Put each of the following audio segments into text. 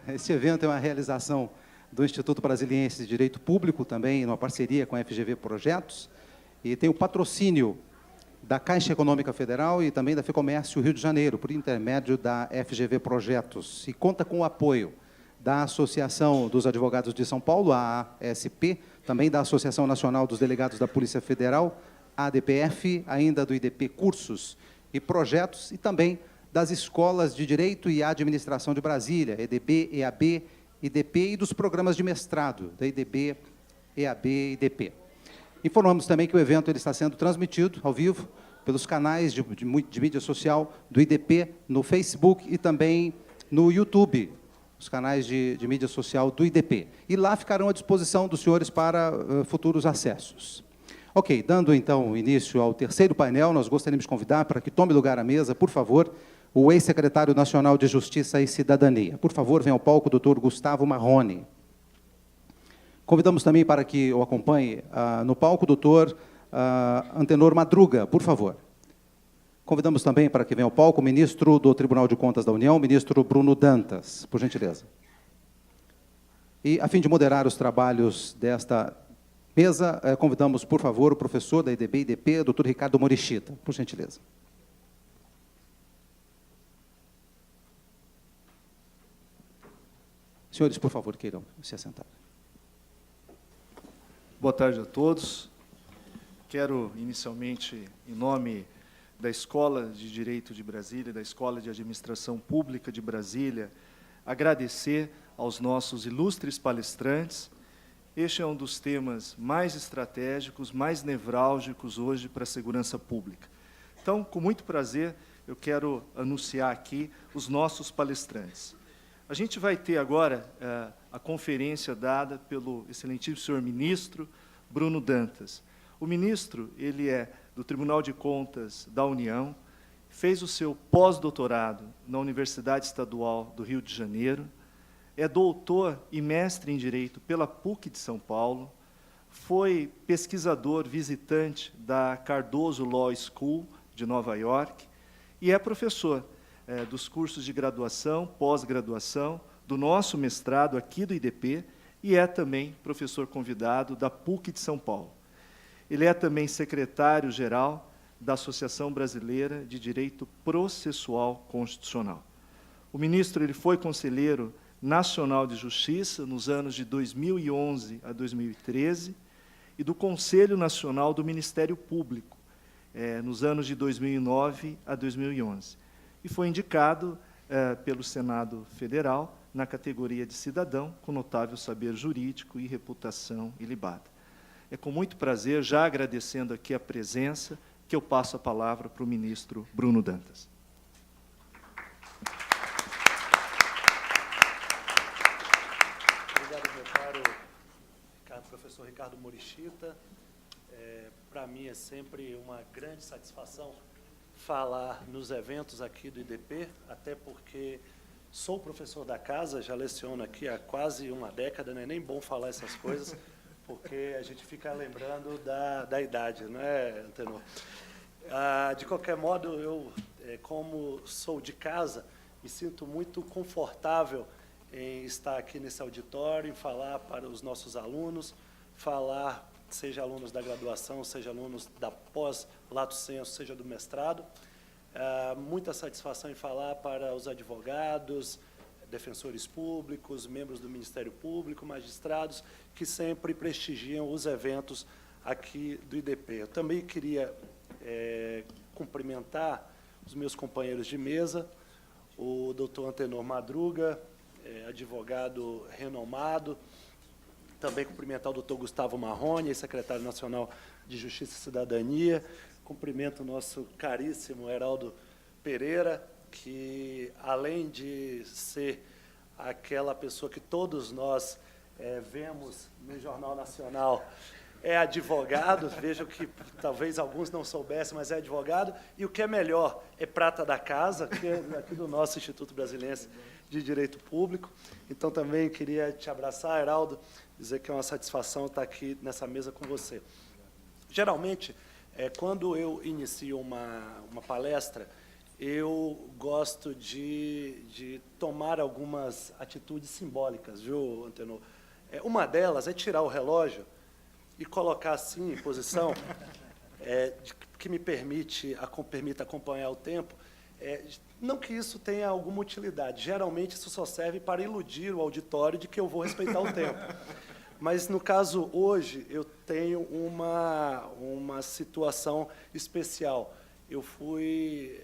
Este evento é uma realização do Instituto Brasiliense de Direito Público, também numa parceria com a FGV Projetos, e tem o patrocínio da Caixa Econômica Federal e também da FEComércio Rio de Janeiro, por intermédio da FGV Projetos, e conta com o apoio da Associação dos Advogados de São Paulo, a ASP, também da Associação Nacional dos Delegados da Polícia Federal, a ADPF, ainda do IDP Cursos e Projetos, e também das Escolas de Direito e Administração de Brasília, EDB, EAB, IDP, e dos programas de mestrado, da IDB, EAB e IDP. Informamos também que o evento ele está sendo transmitido ao vivo pelos canais de mídia social do IDP no Facebook e também no YouTube, os canais de mídia social do IDP. E lá ficarão à disposição dos senhores para futuros acessos. Ok, dando então início ao terceiro painel, nós gostaríamos de convidar para que tome lugar à mesa, por favor, o ex-secretário nacional de Justiça e Cidadania. Por favor, venha ao palco o doutor Gustavo Marrone. Convidamos também para que o acompanhe no palco o doutor Antenor Madruga, por favor. Convidamos também para que venha ao palco o ministro do Tribunal de Contas da União, o ministro Bruno Dantas, por gentileza. E, a fim de moderar os trabalhos desta mesa, convidamos, por favor, o professor da IDB e IDP, doutor Ricardo Morishita, por gentileza. Senhores, por favor, queiram se assentar. Boa tarde a todos. Quero, inicialmente, em nome da Escola de Direito de Brasília, da Escola de Administração Pública de Brasília, agradecer aos nossos ilustres palestrantes. Este é um dos temas mais estratégicos, mais nevrálgicos hoje para a segurança pública. Então, com muito prazer, eu quero anunciar aqui os nossos palestrantes. A gente vai ter agora a conferência dada pelo excelentíssimo senhor ministro Bruno Dantas. O ministro, ele é do Tribunal de Contas da União, fez o seu pós-doutorado na Universidade Estadual do Rio de Janeiro, é doutor e mestre em Direito pela PUC de São Paulo, foi pesquisador visitante da Cardozo Law School de Nova York e é professor dos cursos de graduação, pós-graduação, do nosso mestrado aqui do IDP, e é também professor convidado da PUC de São Paulo. Ele é também secretário-geral da Associação Brasileira de Direito Processual Constitucional. O ministro ele foi conselheiro nacional de Justiça nos anos de 2011 a 2013 e do Conselho Nacional do Ministério Público, nos anos de 2009 a 2011. E foi indicado pelo Senado Federal na categoria de cidadão, com notável saber jurídico e reputação ilibada. É com muito prazer, já agradecendo aqui a presença, que eu passo a palavra para o ministro Bruno Dantas. Obrigado, meu caro professor Ricardo Morishita. Para mim é sempre uma grande satisfação falar nos eventos aqui do IDP, até porque sou professor da casa, já leciono aqui há quase uma década, não é nem bom falar essas coisas, porque a gente fica lembrando da idade, não é, Antenor? De qualquer modo, eu, como sou de casa, me sinto muito confortável em estar aqui nesse auditório, em falar para os nossos alunos, falar, seja alunos da graduação, seja alunos da pós-lato sensu, seja do mestrado. Muita satisfação em falar para os advogados, defensores públicos, membros do Ministério Público, magistrados, que sempre prestigiam os eventos aqui do IDP. Eu também queria cumprimentar os meus companheiros de mesa, o doutor Antenor Madruga, advogado renomado, também cumprimentar o doutor Gustavo Marrone, secretário nacional de Justiça e Cidadania, cumprimento o nosso caríssimo Heraldo Pereira, que, além de ser aquela pessoa que todos nós vemos no Jornal Nacional, é advogado, vejo que talvez alguns não soubessem, mas é advogado, e o que é melhor, é prata da casa, que é aqui do nosso Instituto Brasiliense de Direito Público. Então, também queria te abraçar, Heraldo, dizer que é uma satisfação estar aqui nessa mesa com você. Geralmente, quando eu inicio uma palestra, eu gosto de tomar algumas atitudes simbólicas, viu, Antenor? Uma delas é tirar o relógio e colocar assim, em posição, que me permita acompanhar o tempo. Não que isso tenha alguma utilidade, geralmente isso só serve para iludir o auditório de que eu vou respeitar o tempo. Mas, no caso, hoje, eu tenho uma situação especial. Eu fui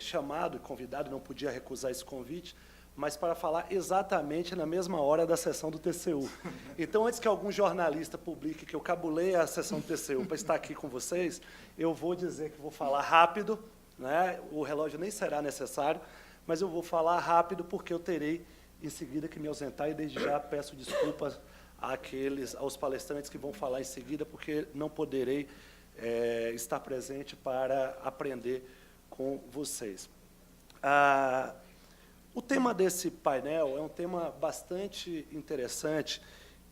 chamado e convidado, não podia recusar esse convite, mas para falar exatamente na mesma hora da sessão do TCU. Então, antes que algum jornalista publique que eu cabulei a sessão do TCU para estar aqui com vocês, eu vou dizer que vou falar rápido, né? O relógio nem será necessário, mas eu vou falar rápido porque eu terei, em seguida, que me ausentar, e desde já peço desculpas aos palestrantes que vão falar em seguida, porque não poderei estar presente para aprender com vocês. O tema desse painel é um tema bastante interessante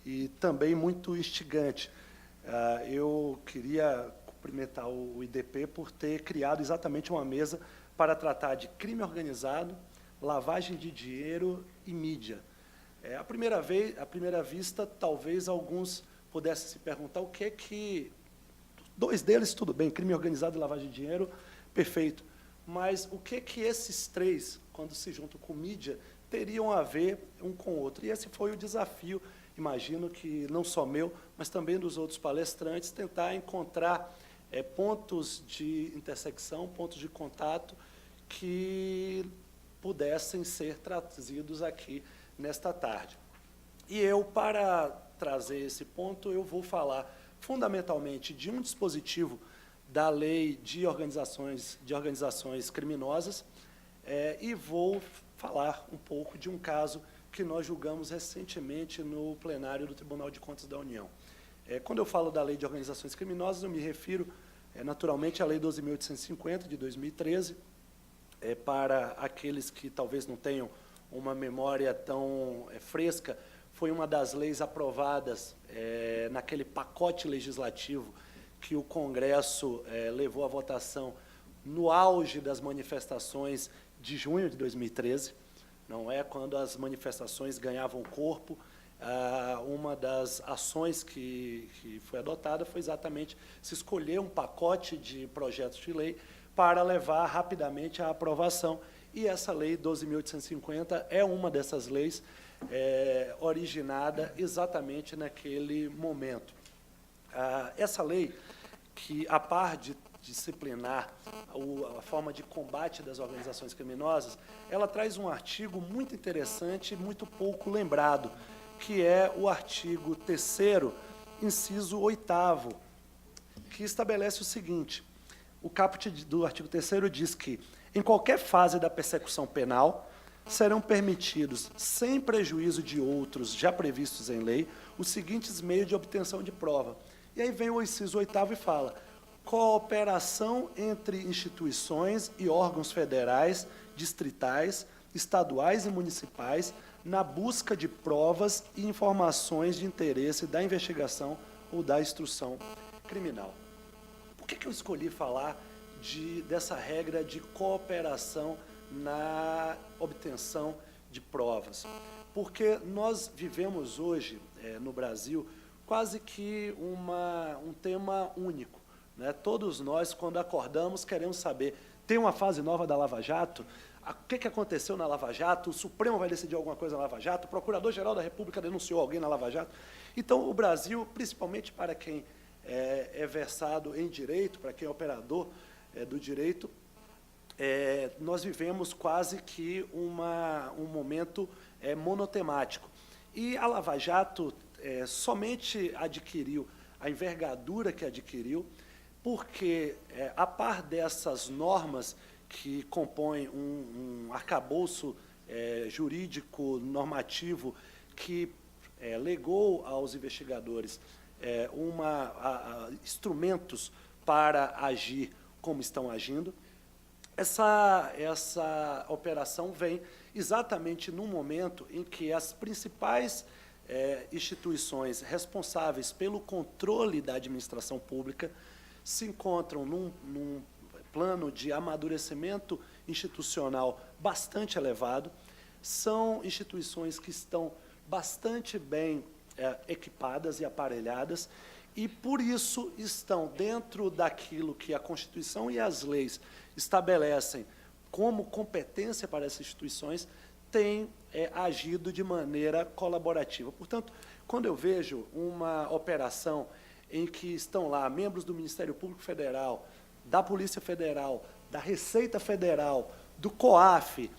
e também muito instigante. Eu queria cumprimentar o IDP por ter criado exatamente uma mesa para tratar de crime organizado, lavagem de dinheiro e mídia. À primeira vista, talvez alguns pudessem se perguntar o que é que... Dois deles, tudo bem, crime organizado e lavagem de dinheiro, perfeito. Mas o que é que esses três, quando se juntam com mídia, teriam a ver um com o outro? E esse foi o desafio, imagino que não só meu, mas também dos outros palestrantes, tentar encontrar pontos de intersecção, pontos de contato que pudessem ser trazidos aqui nesta tarde. E eu, para trazer esse ponto, eu vou falar fundamentalmente de um dispositivo da Lei de Organizações Criminosas e vou falar um pouco de um caso que nós julgamos recentemente no plenário do Tribunal de Contas da União. Quando eu falo da Lei de Organizações Criminosas, eu me refiro, naturalmente, à Lei 12.850, de 2013, para aqueles que talvez não tenham uma memória tão fresca, foi uma das leis aprovadas naquele pacote legislativo que o Congresso levou à votação no auge das manifestações de junho de 2013, não é? Quando as manifestações ganhavam corpo. Uma das ações que foi adotada foi exatamente se escolher um pacote de projetos de lei para levar rapidamente à aprovação. E essa Lei 12.850 é uma dessas leis originada exatamente naquele momento. Essa lei, que, a par de disciplinar a forma de combate das organizações criminosas, ela traz um artigo muito interessante e muito pouco lembrado, que é o artigo 3º, inciso 8º, que estabelece o seguinte: o caput do artigo 3º diz que, em qualquer fase da persecução penal, serão permitidos, sem prejuízo de outros já previstos em lei, os seguintes meios de obtenção de prova. E aí vem o inciso 8º e fala: cooperação entre instituições e órgãos federais, distritais, estaduais e municipais na busca de provas e informações de interesse da investigação ou da instrução criminal. Por que eu escolhi falar dessa regra de cooperação na obtenção de provas? Porque nós vivemos hoje, no Brasil, quase que um tema único, né? Todos nós, quando acordamos, queremos saber, tem uma fase nova da Lava Jato? O que aconteceu na Lava Jato? O Supremo vai decidir alguma coisa na Lava Jato? O Procurador-Geral da República denunciou alguém na Lava Jato? Então, o Brasil, principalmente para quem é versado em direito, para quem é operador do direito, nós vivemos quase que um momento monotemático. E a Lava Jato somente adquiriu a envergadura que adquiriu, porque, a par dessas normas que compõem um arcabouço jurídico normativo que legou aos investigadores instrumentos para agir como estão agindo, essa operação vem exatamente no momento em que as principais instituições responsáveis pelo controle da administração pública se encontram num plano de amadurecimento institucional bastante elevado, são instituições que estão bastante bem equipadas e aparelhadas, e, por isso, estão dentro daquilo que a Constituição e as leis estabelecem como competência para essas instituições, têm agido de maneira colaborativa. Portanto, quando eu vejo uma operação em que estão lá membros do Ministério Público Federal, da Polícia Federal, da Receita Federal, do COAF,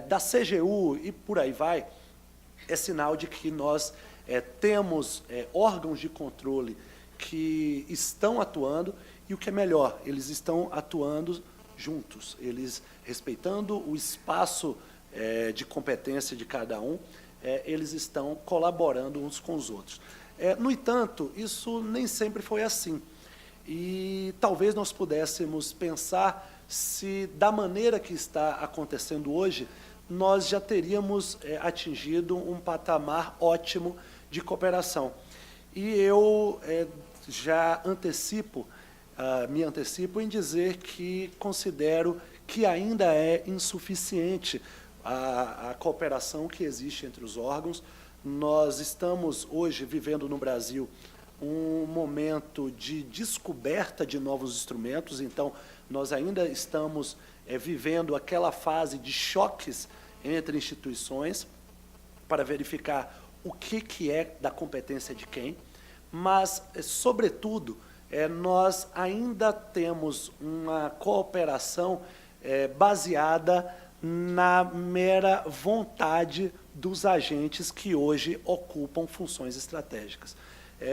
da CGU e por aí vai, é sinal de que nós temos órgãos de controle que estão atuando, e o que é melhor, eles estão atuando juntos, eles respeitando o espaço de competência de cada um, eles estão colaborando uns com os outros. No entanto, isso nem sempre foi assim, e talvez nós pudéssemos pensar se, da maneira que está acontecendo hoje, nós já teríamos atingido um patamar ótimo de cooperação. E eu já me antecipo em dizer que considero que ainda é insuficiente a cooperação que existe entre os órgãos. Nós estamos hoje vivendo no Brasil um momento de descoberta de novos instrumentos, então nós ainda estamos vivendo aquela fase de choques entre instituições para verificar o que é da competência de quem, mas, sobretudo, nós ainda temos uma cooperação baseada na mera vontade dos agentes que hoje ocupam funções estratégicas.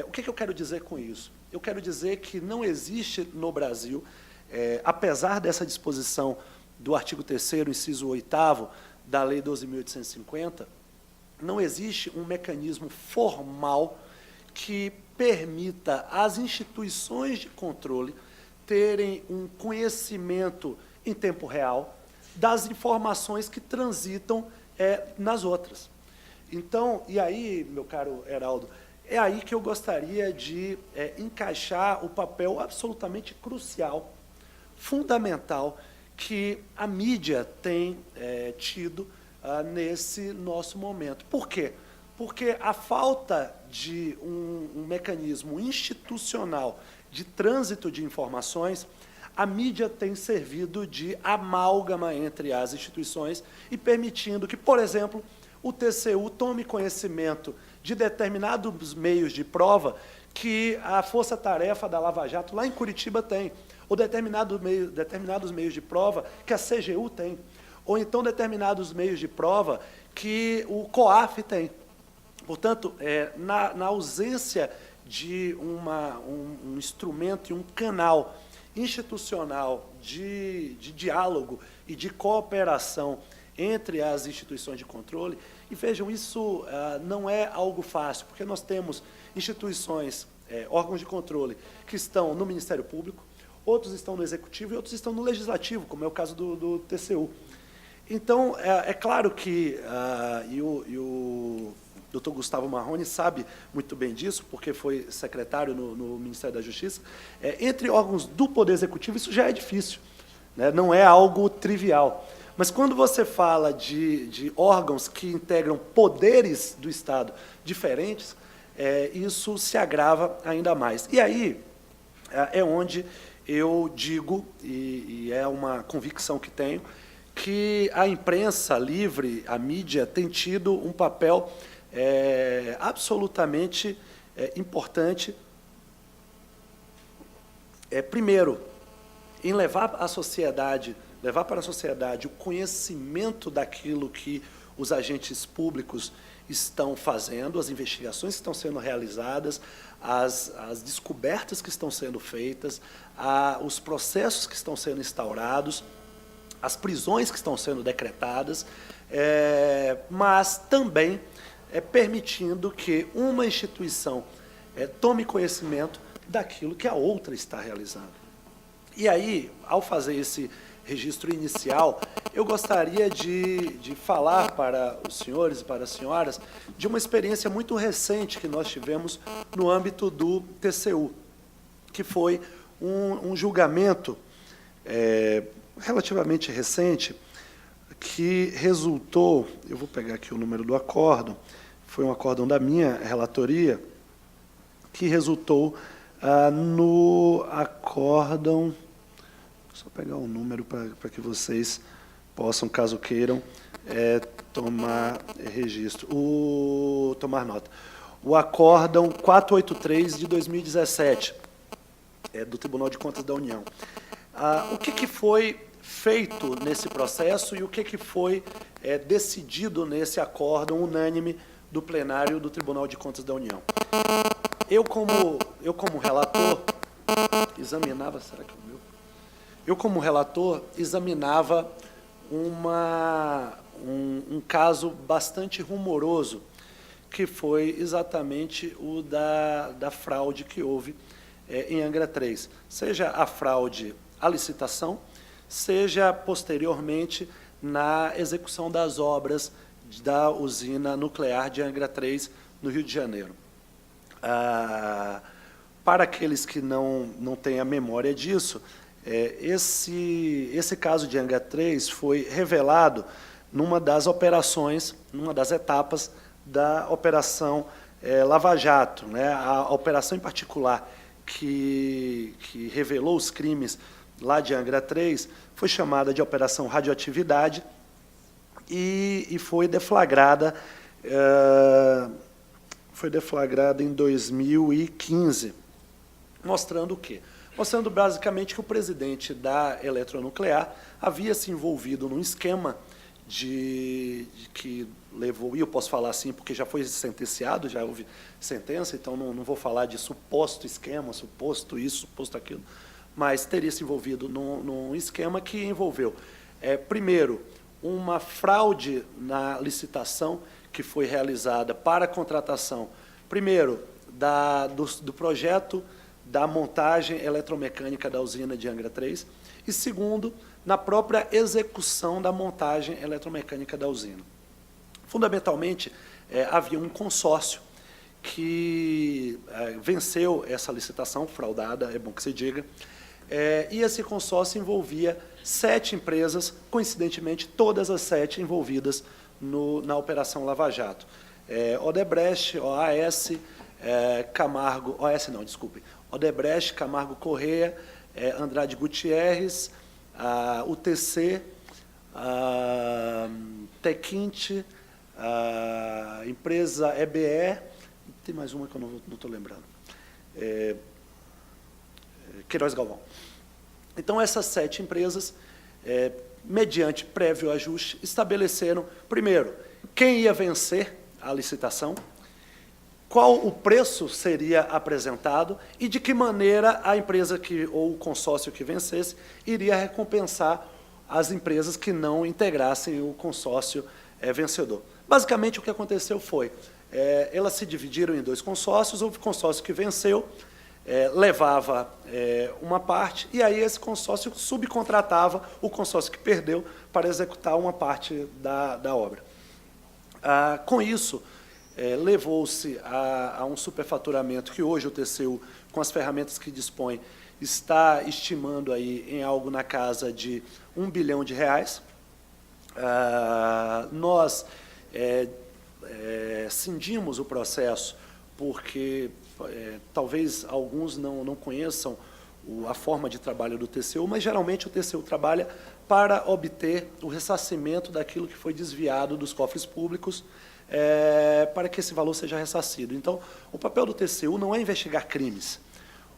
O que eu quero dizer com isso? Eu quero dizer que não existe no Brasil, apesar dessa disposição do artigo 3º, inciso 8º, da Lei 12.850, não existe um mecanismo formal que permita às instituições de controle terem um conhecimento em tempo real das informações que transitam nas outras. Então, e aí, meu caro Heraldo, é aí que eu gostaria de encaixar o papel absolutamente crucial, fundamental, que a mídia tem tido nesse nosso momento. Por quê? Porque a falta de um mecanismo institucional de trânsito de informações, a mídia tem servido de amálgama entre as instituições e permitindo que, por exemplo, o TCU tome conhecimento de determinados meios de prova que a Força-Tarefa da Lava Jato, lá em Curitiba, tem, ou determinados meios de prova que a CGU tem, ou então determinados meios de prova que o COAF tem. Portanto, na ausência de um instrumento e um canal institucional de diálogo e de cooperação entre as instituições de controle, e vejam, isso não é algo fácil, porque nós temos instituições, órgãos de controle, que estão no Ministério Público, outros estão no Executivo e outros estão no Legislativo, como é o caso do TCU. Então, é claro que, e o Dr. Gustavo Marrone sabe muito bem disso, porque foi secretário no Ministério da Justiça, entre órgãos do Poder Executivo isso já é difícil, né? Não é algo trivial. Mas quando você fala de órgãos que integram poderes do Estado diferentes, isso se agrava ainda mais. E aí é onde eu digo, e é uma convicção que tenho, que a imprensa livre, a mídia, tem tido um papel absolutamente importante, primeiro, em levar para a sociedade o conhecimento daquilo que os agentes públicos estão fazendo, as investigações que estão sendo realizadas, as descobertas que estão sendo feitas, os processos que estão sendo instaurados, as prisões que estão sendo decretadas, mas também permitindo que uma instituição tome conhecimento daquilo que a outra está realizando. E aí, ao fazer esse registro inicial, eu gostaria de falar para os senhores e para as senhoras de uma experiência muito recente que nós tivemos no âmbito do TCU, que foi um julgamento relativamente recente, que resultou, eu vou pegar aqui o número do acórdão, foi um acórdão da minha relatoria, que resultou no acórdão, só pegar o número para que vocês possam, caso queiram, tomar registro, tomar nota. O acórdão 483 de 2017, do Tribunal de Contas da União. O que foi feito nesse processo e o que foi decidido nesse acórdão unânime do plenário do Tribunal de Contas da União? Eu como relator, examinava, será que é o meu? Eu, como relator, examinava um caso bastante rumoroso, que foi exatamente o da fraude que houve em Angra 3. Seja a fraude à licitação, seja posteriormente na execução das obras da usina nuclear de Angra 3, no Rio de Janeiro. Para aqueles que não têm a memória disso, esse caso de Angra 3 foi revelado numa das operações, numa das etapas da Operação Lava Jato, né? A operação em particular que revelou os crimes lá de Angra 3 foi chamada de Operação Radioatividade e foi deflagrada em 2015, mostrando o quê? Mostrando basicamente que o presidente da Eletronuclear havia se envolvido num esquema que levou, e eu posso falar assim porque já foi sentenciado, já houve sentença, então não vou falar de suposto esquema, suposto isso, suposto aquilo, mas teria se envolvido num esquema que envolveu, primeiro, uma fraude na licitação que foi realizada para a contratação, primeiro, do projeto da montagem eletromecânica da usina de Angra 3, e segundo, na própria execução da montagem eletromecânica da usina. Fundamentalmente, havia um consórcio que venceu essa licitação fraudada, é bom que se diga, e esse consórcio envolvia 7 empresas, coincidentemente, todas as 7 envolvidas na Operação Lava Jato. Odebrecht, OAS, Camargo, OAS não, desculpe, Odebrecht, Camargo Corrêa, Andrade Gutierrez, UTC, Tequinte, a empresa EBE, tem mais uma que eu não estou lembrando, Queiroz Galvão. Então, essas 7 empresas, mediante prévio ajuste, estabeleceram, primeiro, quem ia vencer a licitação, qual o preço seria apresentado e de que maneira a empresa ou o consórcio que vencesse iria recompensar as empresas que não integrassem o consórcio vencedor. Basicamente, o que aconteceu foi, elas se dividiram em 2 consórcios, o consórcio que venceu levava uma parte, e aí esse consórcio subcontratava o consórcio que perdeu para executar uma parte da obra. Com isso, levou-se a um superfaturamento que hoje o TCU, com as ferramentas que dispõe, está estimando aí em algo na casa de R$1 bilhão. Nós cindimos o processo porque talvez alguns não conheçam a forma de trabalho do TCU, mas geralmente o TCU trabalha para obter o ressarcimento daquilo que foi desviado dos cofres públicos, para que esse valor seja ressarcido. Então, o papel do TCU não é investigar crimes.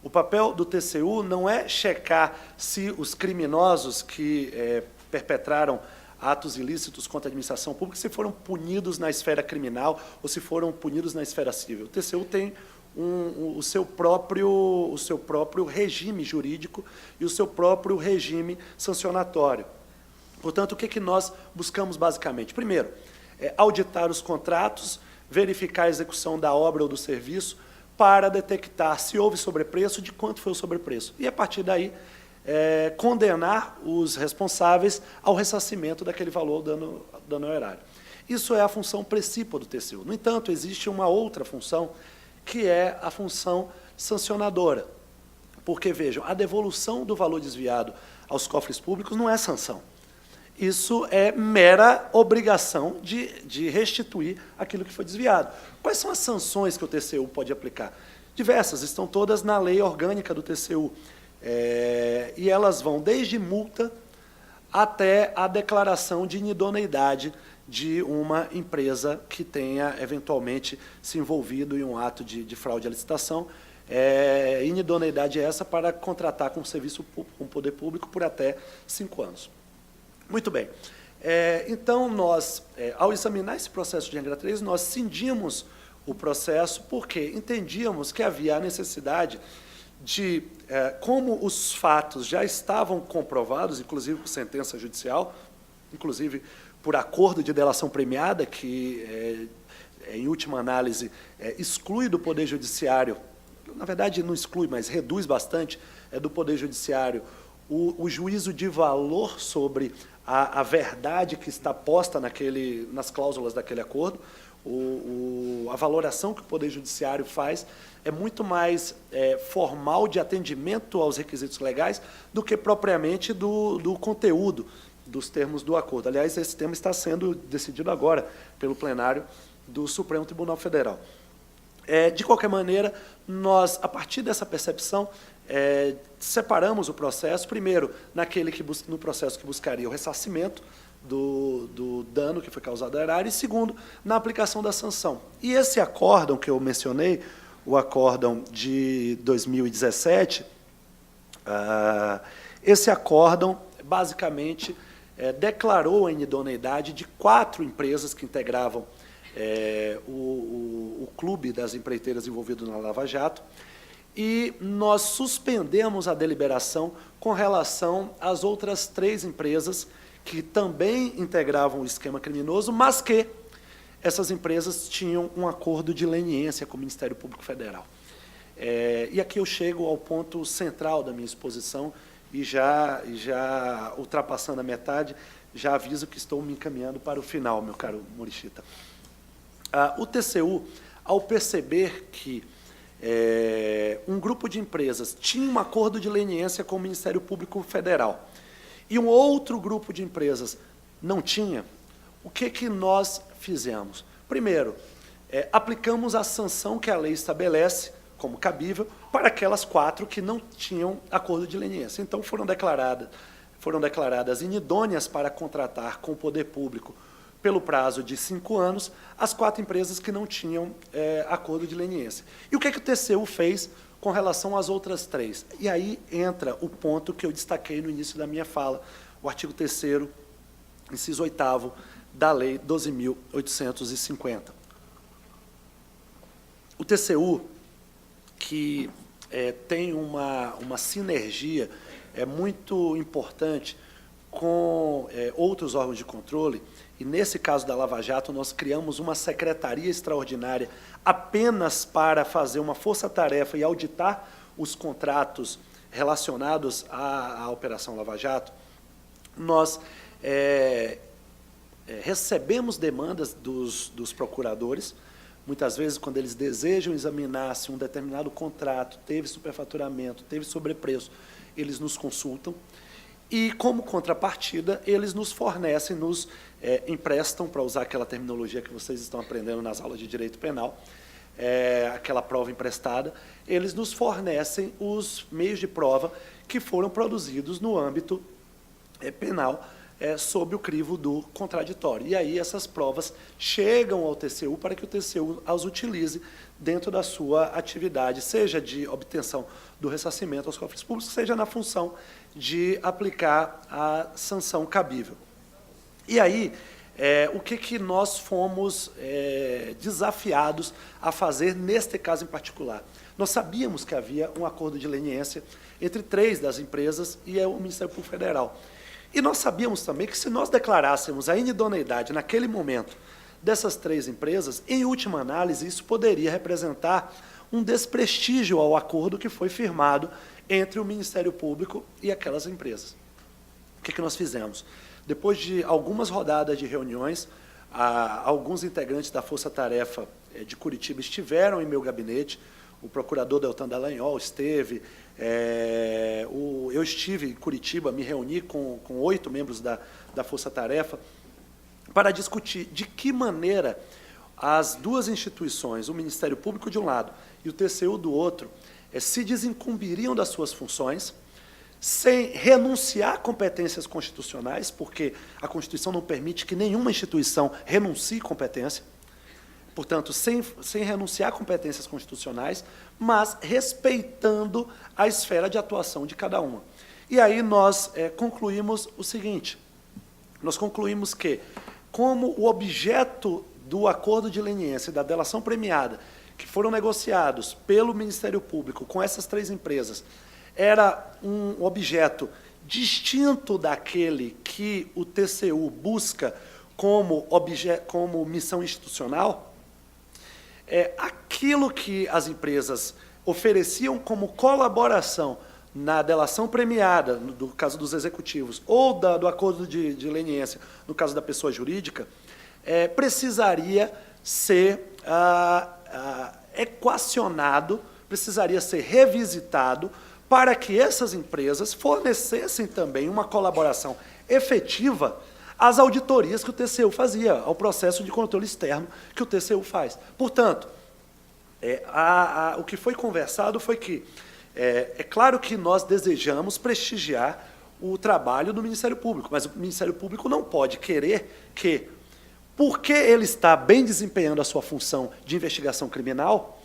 O papel do TCU não é checar se os criminosos que perpetraram atos ilícitos contra a administração pública, se foram punidos na esfera criminal ou se foram punidos na esfera civil. O TCU tem o seu próprio regime jurídico e o seu próprio regime sancionatório. Portanto, o que nós buscamos basicamente? Primeiro, auditar os contratos, verificar a execução da obra ou do serviço, para detectar se houve sobrepreço, de quanto foi o sobrepreço. E, a partir daí, condenar os responsáveis ao ressarcimento daquele valor dano ao erário. Isso é a função principal do TCU. No entanto, existe uma outra função, que é a função sancionadora. Porque, vejam, a devolução do valor desviado aos cofres públicos não é sanção. Isso é mera obrigação de restituir aquilo que foi desviado. Quais são as sanções que o TCU pode aplicar? Diversas, estão todas na lei orgânica do TCU. E elas vão desde multa até a declaração de inidoneidade de uma empresa que tenha, eventualmente, se envolvido em um ato de fraude à licitação. Inidoneidade essa para contratar com serviço com poder público por até 5 anos. Muito bem. Então, nós, ao examinar esse processo de regra 3, nós cindimos o processo porque entendíamos que havia a necessidade de, como os fatos já estavam comprovados, inclusive por sentença judicial, inclusive por acordo de delação premiada, que, em última análise, exclui do Poder Judiciário, na verdade não exclui, mas reduz bastante, do Poder Judiciário o juízo de valor sobre a verdade que está posta nas cláusulas daquele acordo. A valoração que o Poder Judiciário faz é muito mais formal de atendimento aos requisitos legais do que propriamente do conteúdo dos termos do acordo. Aliás, esse tema está sendo decidido agora pelo plenário do Supremo Tribunal Federal. De qualquer maneira, nós, a partir dessa percepção, separamos o processo, primeiro, no processo que buscaria o ressarcimento do dano que foi causado ao erário, e segundo, na aplicação da sanção. E esse acórdão que eu mencionei, o acórdão de 2017, esse acórdão, basicamente, declarou a inidoneidade de 4 empresas que integravam o clube das empreiteiras envolvido na Lava Jato, e nós suspendemos a deliberação com relação às outras 3 empresas que também integravam o esquema criminoso, mas que essas empresas tinham um acordo de leniência com o Ministério Público Federal. E aqui eu chego ao ponto central da minha exposição, e já ultrapassando a metade, já aviso que estou me encaminhando para o final, meu caro Morichita. O TCU, ao perceber que um grupo de empresas tinha um acordo de leniência com o Ministério Público Federal e um outro grupo de empresas não tinha, o que nós fizemos? Primeiro, aplicamos a sanção que a lei estabelece como cabível para aquelas 4 que não tinham acordo de leniência. Então, foram declaradas inidôneas para contratar com o poder público pelo prazo de 5 anos, as 4 empresas que não tinham acordo de leniência. E o que o TCU fez com relação às outras 3? E aí entra o ponto que eu destaquei no início da minha fala, o artigo 3º, inciso 8º, da Lei 12.850. O TCU, que tem uma sinergia muito importante com outros órgãos de controle, e nesse caso da Lava Jato, nós criamos uma secretaria extraordinária apenas para fazer uma força-tarefa e auditar os contratos relacionados à Operação Lava Jato. Nós recebemos demandas dos procuradores, muitas vezes, quando eles desejam examinar se um determinado contrato teve superfaturamento, teve sobrepreço, eles nos consultam. E, como contrapartida, eles nos fornecem, nos emprestam, para usar aquela terminologia que vocês estão aprendendo nas aulas de direito penal, aquela prova emprestada, eles nos fornecem os meios de prova que foram produzidos no âmbito penal, sob o crivo do contraditório. E aí essas provas chegam ao TCU para que o TCU as utilize dentro da sua atividade, seja de obtenção do ressarcimento aos cofres públicos, seja na função de aplicar a sanção cabível. E aí, o que nós fomos desafiados a fazer neste caso em particular? Nós sabíamos que havia um acordo de leniência entre 3 das empresas e o Ministério Público Federal. E nós sabíamos também que, se nós declarássemos a inidoneidade naquele momento dessas 3 empresas, em última análise, isso poderia representar um desprestígio ao acordo que foi firmado entre o Ministério Público e aquelas empresas. O que nós fizemos? Depois de algumas rodadas de reuniões, alguns integrantes da Força Tarefa de Curitiba estiveram em meu gabinete, o procurador Deltan Dallagnol esteve, eu estive em Curitiba, me reuni com 8 membros da Força Tarefa, para discutir de que maneira as duas instituições, o Ministério Público de um lado e o TCU do outro, se desincumbiriam das suas funções, sem renunciar a competências constitucionais, porque a Constituição não permite que nenhuma instituição renuncie competência, portanto, sem renunciar a competências constitucionais, mas respeitando a esfera de atuação de cada uma. E aí nós concluímos o seguinte, nós concluímos que, como o objeto do acordo de leniência e da delação premiada, que foram negociados pelo Ministério Público com essas 3 empresas, era um objeto distinto daquele que o TCU busca como missão institucional, aquilo que as empresas ofereciam como colaboração na delação premiada, no caso dos executivos, ou do acordo de leniência, no caso da pessoa jurídica, precisaria ser equacionado, precisaria ser revisitado, para que essas empresas fornecessem também uma colaboração efetiva às auditorias que o TCU fazia, ao processo de controle externo que o TCU faz. Portanto, o que foi conversado foi que, é claro que nós desejamos prestigiar o trabalho do Ministério Público, mas o Ministério Público não pode querer que, porque ele está bem desempenhando a sua função de investigação criminal,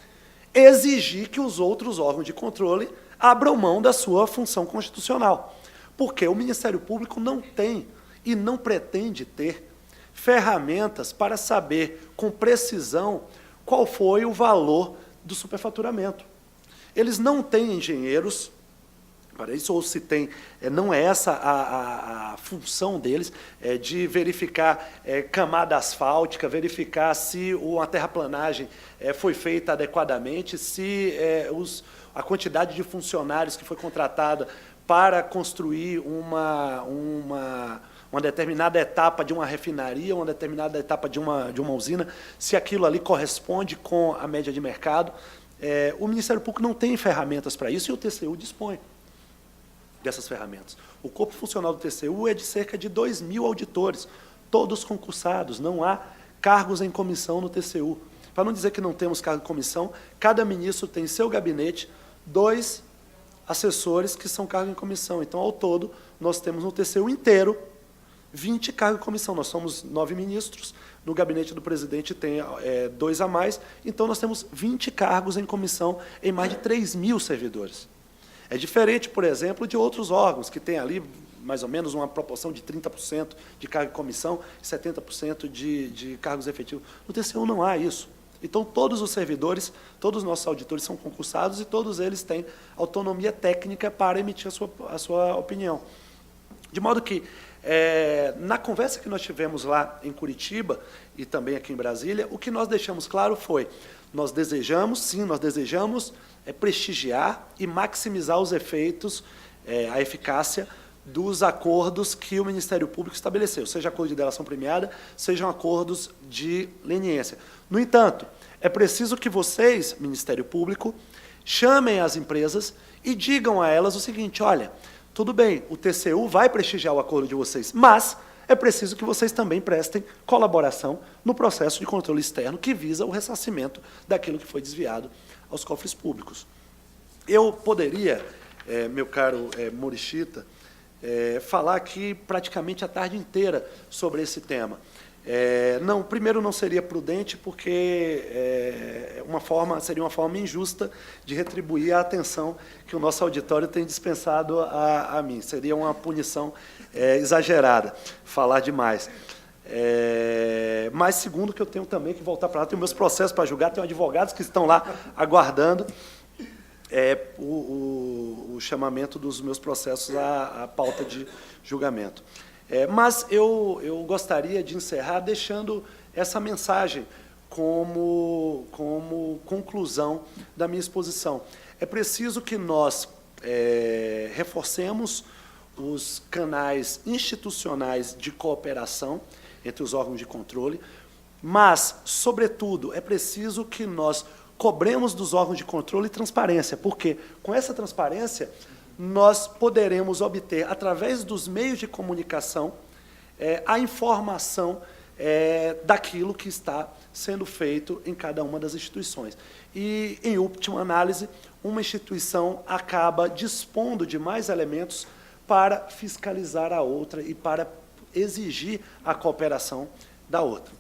exigir que os outros órgãos de controle abram mão da sua função constitucional. Porque o Ministério Público não tem e não pretende ter ferramentas para saber com precisão qual foi o valor do superfaturamento. Eles não têm engenheiros para isso, ou se tem, não é essa a função deles, de verificar camada asfáltica, verificar se a terraplanagem foi feita adequadamente, se a quantidade de funcionários que foi contratada para construir uma determinada etapa de uma refinaria, uma determinada etapa de uma usina, se aquilo ali corresponde com a média de mercado. O Ministério Público não tem ferramentas para isso e o TCU dispõe dessas ferramentas. O corpo funcional do TCU é de cerca de 2.000 auditores, todos concursados, não há cargos em comissão no TCU. Para não dizer que não temos cargo em comissão, cada ministro tem em seu gabinete 2 assessores que são cargo em comissão. Então, ao todo, nós temos no TCU inteiro 20 cargos em comissão. Nós somos 9 ministros, no gabinete do presidente tem 2 a mais, então nós temos 20 cargos em comissão em mais de 3.000 servidores. É diferente, por exemplo, de outros órgãos, que têm ali mais ou menos uma proporção de 30% de cargo em comissão e 70% de cargos efetivos. No TCU não há isso. Então, todos os servidores, todos os nossos auditores são concursados e todos eles têm autonomia técnica para emitir a sua opinião. De modo que, na conversa que nós tivemos lá em Curitiba e também aqui em Brasília, o que nós deixamos claro foi, nós desejamos prestigiar e maximizar os efeitos, a eficácia dos acordos que o Ministério Público estabeleceu, seja acordo de delação premiada, sejam acordos de leniência. No entanto, é preciso que vocês, Ministério Público, chamem as empresas e digam a elas o seguinte, olha, tudo bem, o TCU vai prestigiar o acordo de vocês, mas é preciso que vocês também prestem colaboração no processo de controle externo que visa o ressarcimento daquilo que foi desviado aos cofres públicos. Eu poderia, meu caro Morishita, falar aqui praticamente a tarde inteira sobre esse tema. Primeiro não seria prudente, porque seria uma forma injusta de retribuir a atenção que o nosso auditório tem dispensado a mim. Seria uma punição exagerada, falar demais. Mas, segundo, que eu tenho também que voltar para lá, tenho meus processos para julgar, tenho advogados que estão lá aguardando o chamamento dos meus processos à pauta de julgamento. Mas eu gostaria de encerrar deixando essa mensagem como conclusão da minha exposição. É preciso que nós reforcemos os canais institucionais de cooperação entre os órgãos de controle, mas, sobretudo, é preciso que nós cobremos dos órgãos de controle transparência, porque com essa transparência nós poderemos obter, através dos meios de comunicação, a informação daquilo que está sendo feito em cada uma das instituições. E, em última análise, uma instituição acaba dispondo de mais elementos para fiscalizar a outra e para exigir a cooperação da outra.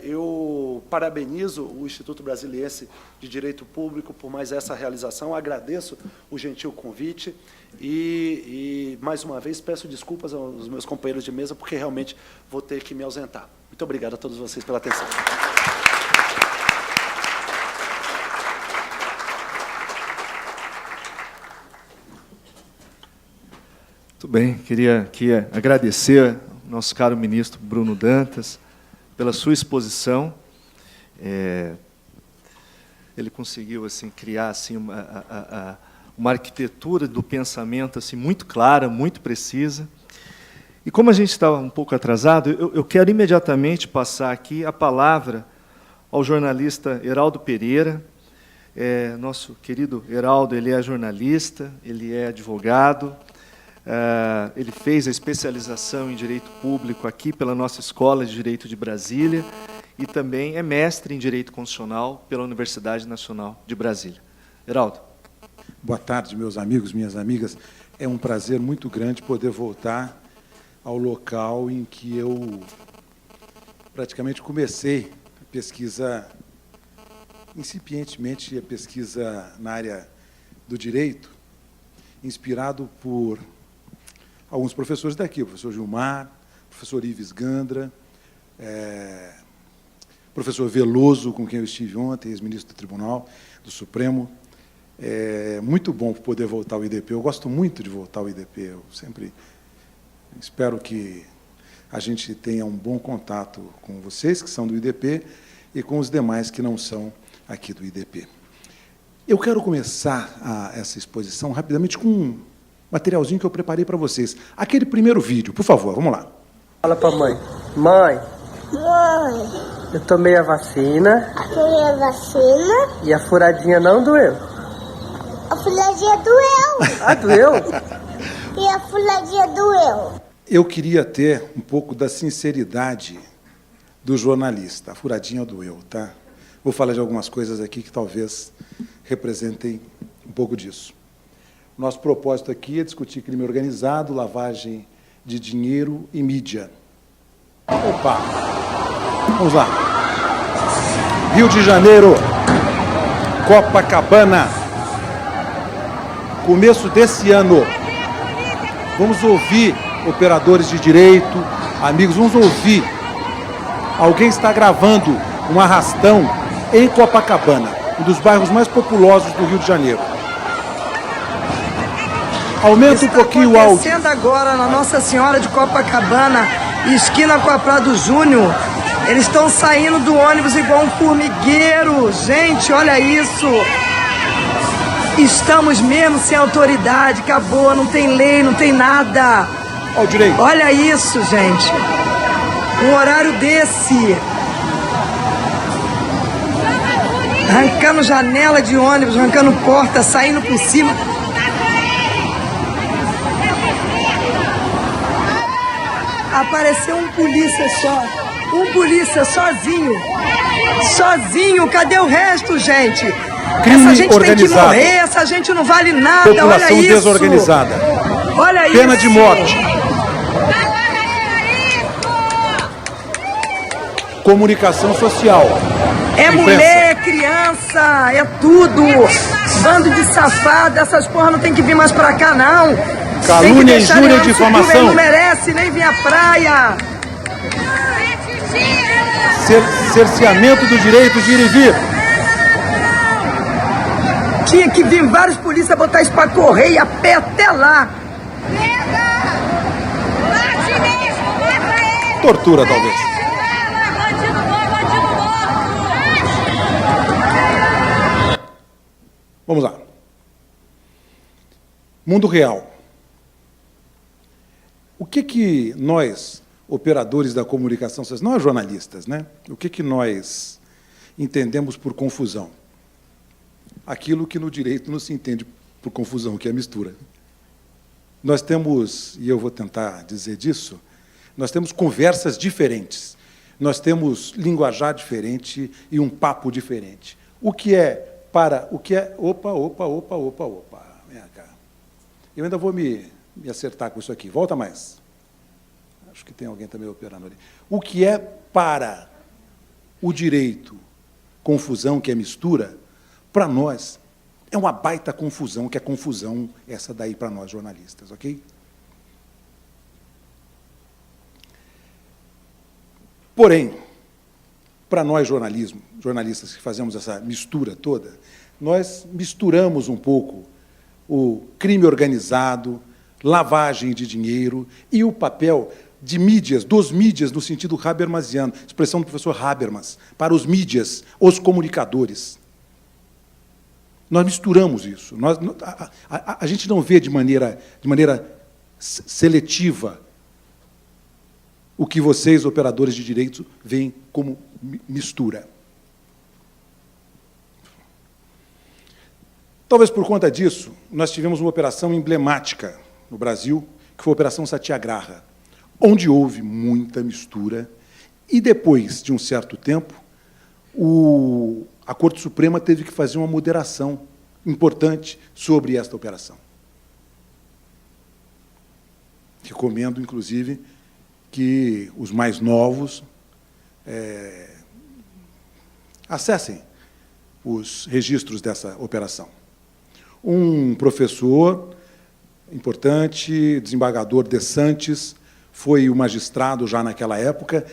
Eu parabenizo o Instituto Brasiliense de Direito Público por mais essa realização, agradeço o gentil convite e mais uma vez, peço desculpas aos meus companheiros de mesa, porque realmente vou ter que me ausentar. Muito obrigado a todos vocês pela atenção. Muito bem, queria aqui agradecer ao nosso caro ministro Bruno Dantas pela sua exposição. Ele conseguiu assim criar assim uma arquitetura do pensamento assim muito clara, muito precisa. E como a gente estava um pouco atrasado, eu quero imediatamente passar aqui a palavra ao jornalista Heraldo Pereira. Nosso querido Heraldo, ele é jornalista, ele é advogado. Ele fez a especialização em Direito Público aqui pela nossa Escola de Direito de Brasília e também é mestre em Direito Constitucional pela Universidade Nacional de Brasília. Heraldo. Boa tarde, meus amigos, minhas amigas. É um prazer muito grande poder voltar ao local em que eu praticamente comecei a pesquisa, incipientemente, a pesquisa na área do direito, inspirado por alguns professores daqui, o professor Gilmar, o professor Ives Gandra, professor Veloso, com quem eu estive ontem, ex-ministro do Tribunal do Supremo. É muito bom poder voltar ao IDP. Eu gosto muito de voltar ao IDP. Eu sempre espero que a gente tenha um bom contato com vocês, que são do IDP, e com os demais que não são aqui do IDP. Eu quero começar essa exposição rapidamente com um materialzinho que eu preparei para vocês. Aquele primeiro vídeo, por favor, vamos lá. Fala pra mãe. Mãe, Mãe, eu tomei a vacina tomei a vacina, e a furadinha não doeu. a fuladinha doeu. Ah, doeu? E a fuladinha doeu. Eu queria ter um pouco da sinceridade do jornalista. A furadinha doeu, tá? Vou falar de algumas coisas aqui que talvez representem um pouco disso. Nosso propósito aqui é discutir crime organizado, lavagem de dinheiro e mídia. Opa! Vamos lá. Rio de Janeiro, Copacabana. Começo desse ano. Vamos ouvir operadores de direito, amigos, vamos ouvir. Alguém está gravando um arrastão em Copacabana, um dos bairros mais populosos do Rio de Janeiro. Aumenta um pouquinho o áudio. Está acontecendo agora na Nossa Senhora de Copacabana, esquina com a Prado Júnior. Eles estão saindo do ônibus igual um formigueiro. Gente, olha isso. Estamos mesmo sem autoridade, acabou, não tem lei, não tem nada. Ao direito. Olha isso, gente. Um horário desse. Arrancando janela de ônibus, arrancando porta, saindo por cima. Apareceu um polícia só. Um polícia sozinho. Sozinho. Cadê o resto, gente? Crime essa gente organizado. tem que morrer. Essa gente não vale nada. População olha isso. desorganizada. Olha Pena isso. de morte. Comunicação social. É Imprensa. mulher, é criança, é tudo. Bando de safado. Essas porra não tem que vir mais pra cá, não. Calúnia, injúria e difamação. Não merece nem vir à praia. Cerceamento do direito de ir e vir. Tinha que vir vários polícias botar isso pra correr e a pé até lá. Tortura, talvez. Vamos lá. Mundo real. O que nós, operadores da comunicação social, nós jornalistas, né? O que nós entendemos por confusão? aquilo que no direito não se entende por confusão, que é a mistura. Nós temos, e eu vou tentar dizer disso, nós temos conversas diferentes, nós temos linguajar diferente e um papo diferente. O que é... Opa, vem cá. Eu ainda vou me acertar com isso aqui. Volta mais. Acho que tem alguém também operando ali. O que é para o direito confusão, que é mistura, para nós é uma baita confusão, que é confusão essa daí para nós jornalistas, ok? Porém, para nós jornalistas que fazemos essa mistura toda, nós misturamos um pouco o crime organizado, lavagem de dinheiro e o papel de mídias, dos mídias, no sentido habermasiano, expressão do professor Habermas, para os mídias, os comunicadores. Nós misturamos isso. A gente não vê de maneira seletiva o que vocês, operadores de direito, veem como mistura. Talvez por conta disso, nós tivemos uma operação emblemática no Brasil, que foi a Operação Satyagraha, onde houve muita mistura, e depois de um certo tempo, a Corte Suprema teve que fazer uma moderação importante sobre esta operação. Recomendo, inclusive, que os mais novos acessem os registros dessa operação. Um professor importante, desembargador de Santos, foi o magistrado já naquela época,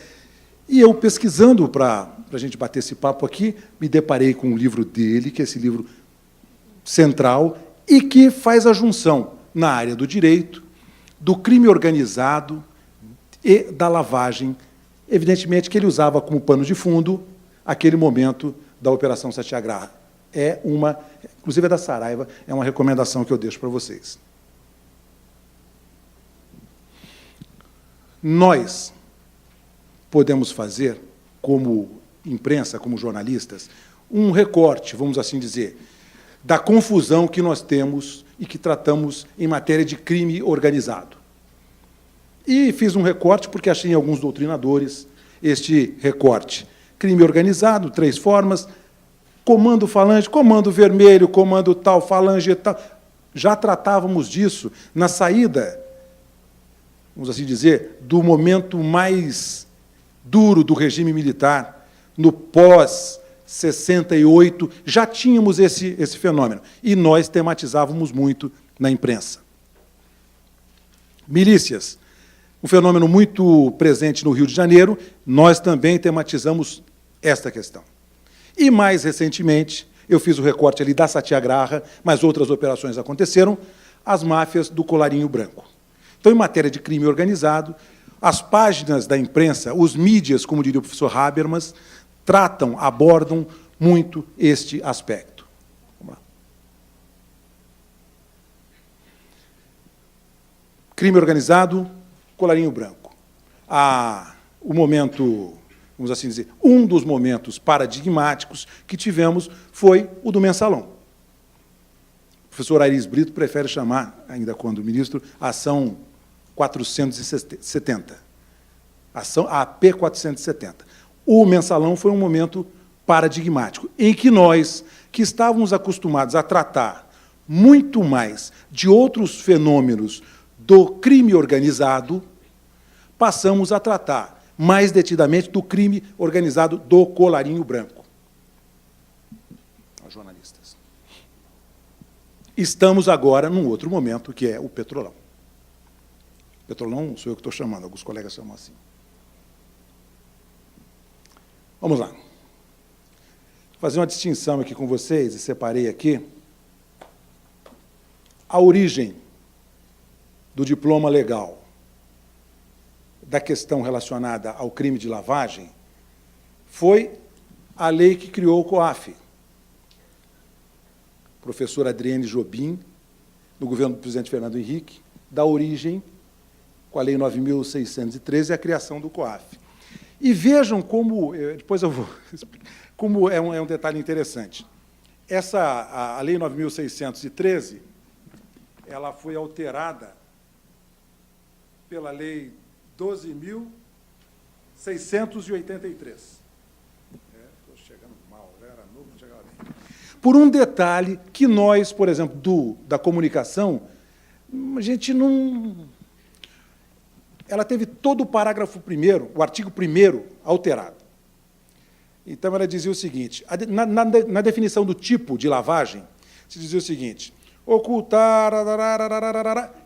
e eu, pesquisando para a gente bater esse papo aqui, me deparei com um livro dele, que é esse livro central, e que faz a junção na área do direito, do crime organizado e da lavagem, evidentemente que ele usava como pano de fundo aquele momento da Operação Satyagraha. Inclusive é da Saraiva, é uma recomendação que eu deixo para vocês. Nós podemos fazer, como imprensa, como jornalistas, um recorte, vamos assim dizer, da confusão que nós temos e que tratamos em matéria de crime organizado. E fiz um recorte porque achei em alguns doutrinadores este recorte. Crime organizado, 3 formas: comando falange, comando vermelho, comando tal, falange tal. Já tratávamos disso na saída, vamos assim dizer, do momento mais duro do regime militar, no pós-68, já tínhamos esse fenômeno, e nós tematizávamos muito na imprensa. Milícias, um fenômeno muito presente no Rio de Janeiro, nós também tematizamos esta questão. E, mais recentemente, eu fiz o recorte ali da Satyagraha, mas outras operações aconteceram, as máfias do colarinho branco. Então, em matéria de crime organizado, as páginas da imprensa, os mídias, como diria o professor Habermas, abordam muito este aspecto. Vamos lá. Crime organizado, colarinho branco. O momento, vamos assim dizer, um dos momentos paradigmáticos que tivemos foi o do mensalão. O professor Aires Brito prefere chamar, ainda quando ministro, a ação 470. A AP 470. O mensalão foi um momento paradigmático, em que nós, que estávamos acostumados a tratar muito mais de outros fenômenos do crime organizado, passamos a tratar mais detidamente do crime organizado do colarinho branco. Aos jornalistas. Estamos agora num outro momento, que é o Petrolão. Petrolão sou eu que estou chamando, alguns colegas chamam assim. Vamos lá. Vou fazer uma distinção aqui com vocês, e separei aqui a origem do diploma legal da questão relacionada ao crime de lavagem foi a lei que criou o COAF. Professor Adriane Jobim, no governo do presidente Fernando Henrique, dá origem, com a Lei 9.613, a criação do COAF. E vejam como, depois eu vou, como é um detalhe interessante. a Lei 9.613, ela foi alterada pela Lei 12.683. Estou chegando mal, já era novo, não chegava bem. Por um detalhe que nós, por exemplo, da comunicação, a gente não... Ela teve todo o parágrafo 1º, o artigo 1º, alterado. Então, ela dizia o seguinte, na definição do tipo de lavagem, se dizia o seguinte, ocultar,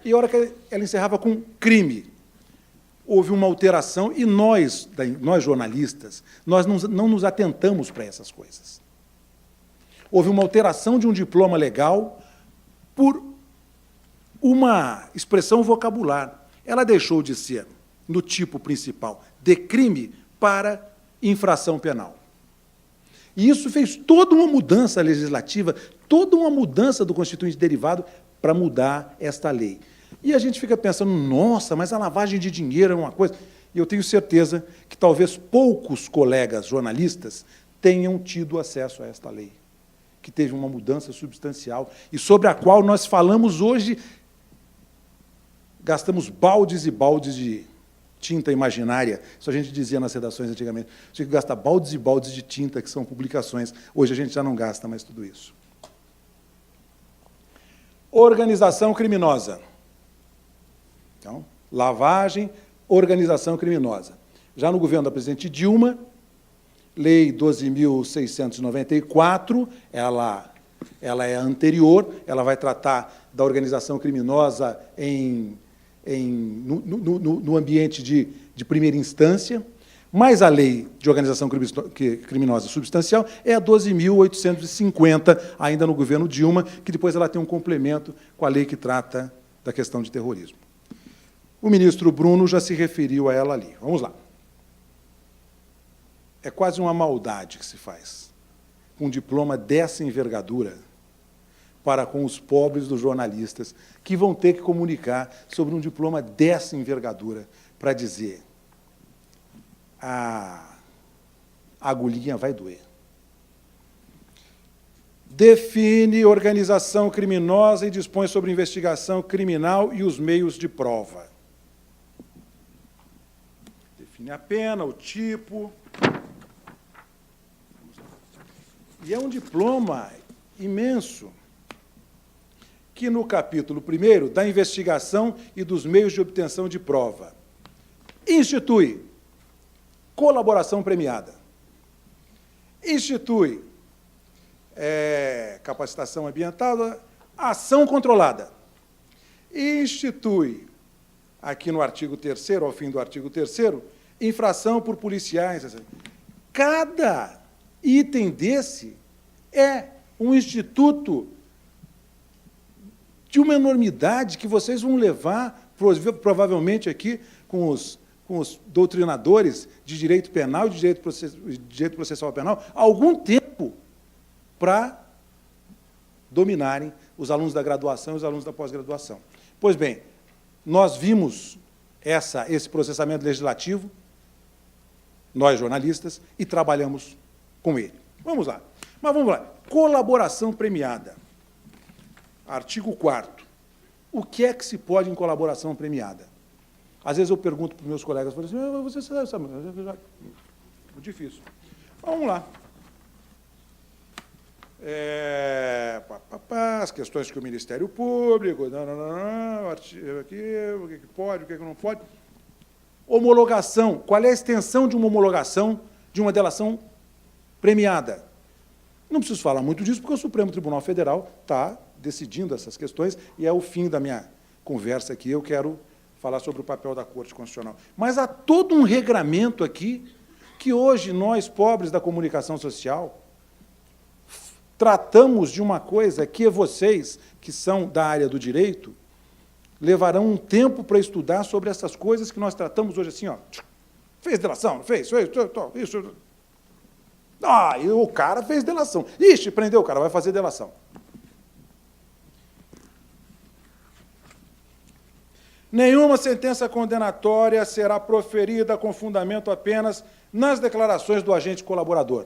e a hora que ela encerrava com crime, houve uma alteração, e nós jornalistas, nós não nos atentamos para essas coisas. Houve uma alteração de um diploma legal por uma expressão vocabular. Ela deixou de ser, no tipo principal, de crime para infração penal. E isso fez toda uma mudança legislativa, toda uma mudança do Constituinte derivado para mudar esta lei. E a gente fica pensando, nossa, mas a lavagem de dinheiro é uma coisa... E eu tenho certeza que talvez poucos colegas jornalistas tenham tido acesso a esta lei, que teve uma mudança substancial e sobre a qual nós falamos hoje, gastamos baldes e baldes de tinta imaginária, isso a gente dizia nas redações antigamente, tinha que gastar baldes e baldes de tinta, que são publicações. Hoje a gente já não gasta mais tudo isso. Organização criminosa. Então, lavagem, organização criminosa. Já no governo da presidente Dilma, Lei 12.694, ela é anterior, ela vai tratar da organização criminosa no ambiente de primeira instância, mas a lei de organização criminosa substancial é a 12.850, ainda no governo Dilma, que depois ela tem um complemento com a lei que trata da questão de terrorismo. O ministro Bruno já se referiu a ela ali. Vamos lá. É quase uma maldade que se faz, com um diploma dessa envergadura, para com os pobres dos jornalistas, que vão ter que comunicar sobre um diploma dessa envergadura, para dizer a agulhinha vai doer. Define organização criminosa e dispõe sobre investigação criminal e os meios de prova. Define a pena, o tipo. E é um diploma imenso, que no capítulo 1º, da investigação e dos meios de obtenção de prova, institui colaboração premiada, institui capacitação ambiental, ação controlada, institui, aqui no artigo 3º, ao fim do artigo 3º, infração por policiais. Cada item desse é um instituto de uma enormidade que vocês vão levar, provavelmente aqui, com os doutrinadores de direito penal e de direito processual penal, há algum tempo para dominarem os alunos da graduação e os alunos da pós-graduação. Pois bem, nós vimos esse processamento legislativo, nós jornalistas, e trabalhamos com ele. Vamos lá. Mas vamos lá. Colaboração premiada. Artigo 4º. O que é que se pode em colaboração premiada? Às vezes eu pergunto para os meus colegas, falo assim, você sabe, muito difícil. Vamos lá. As questões que o Ministério Público, aqui, o que pode, o que não pode. Homologação. Qual é a extensão de uma homologação de uma delação premiada? Não preciso falar muito disso, porque o Supremo Tribunal Federal está decidindo essas questões, e é o fim da minha conversa aqui. Eu quero falar sobre o papel da Corte Constitucional. Mas há todo um regramento aqui, que hoje nós, pobres da comunicação social, tratamos de uma coisa que vocês, que são da área do direito, levarão um tempo para estudar sobre essas coisas que nós tratamos hoje assim, ó. Fez delação, fez, isso. E o cara fez delação. Ixi, prendeu o cara, vai fazer delação. Nenhuma sentença condenatória será proferida com fundamento apenas nas declarações do agente colaborador.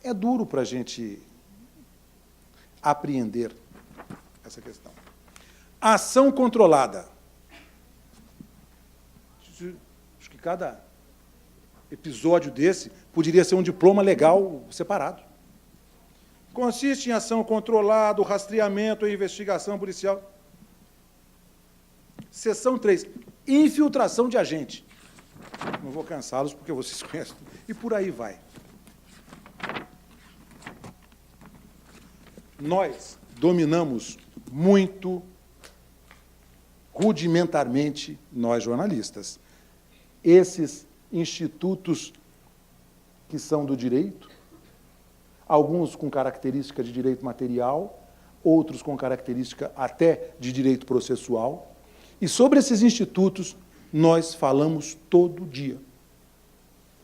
É duro para a gente apreender essa questão. Ação controlada. Acho que cada episódio desse poderia ser um diploma legal separado. Consiste em ação controlada, rastreamento e investigação policial. Seção 3, infiltração de agente. Não vou cansá-los, porque vocês conhecem. E por aí vai. Nós dominamos muito, rudimentarmente, nós jornalistas, esses institutos que são do direito, alguns com característica de direito material, outros com característica até de direito processual. E sobre esses institutos, nós falamos todo dia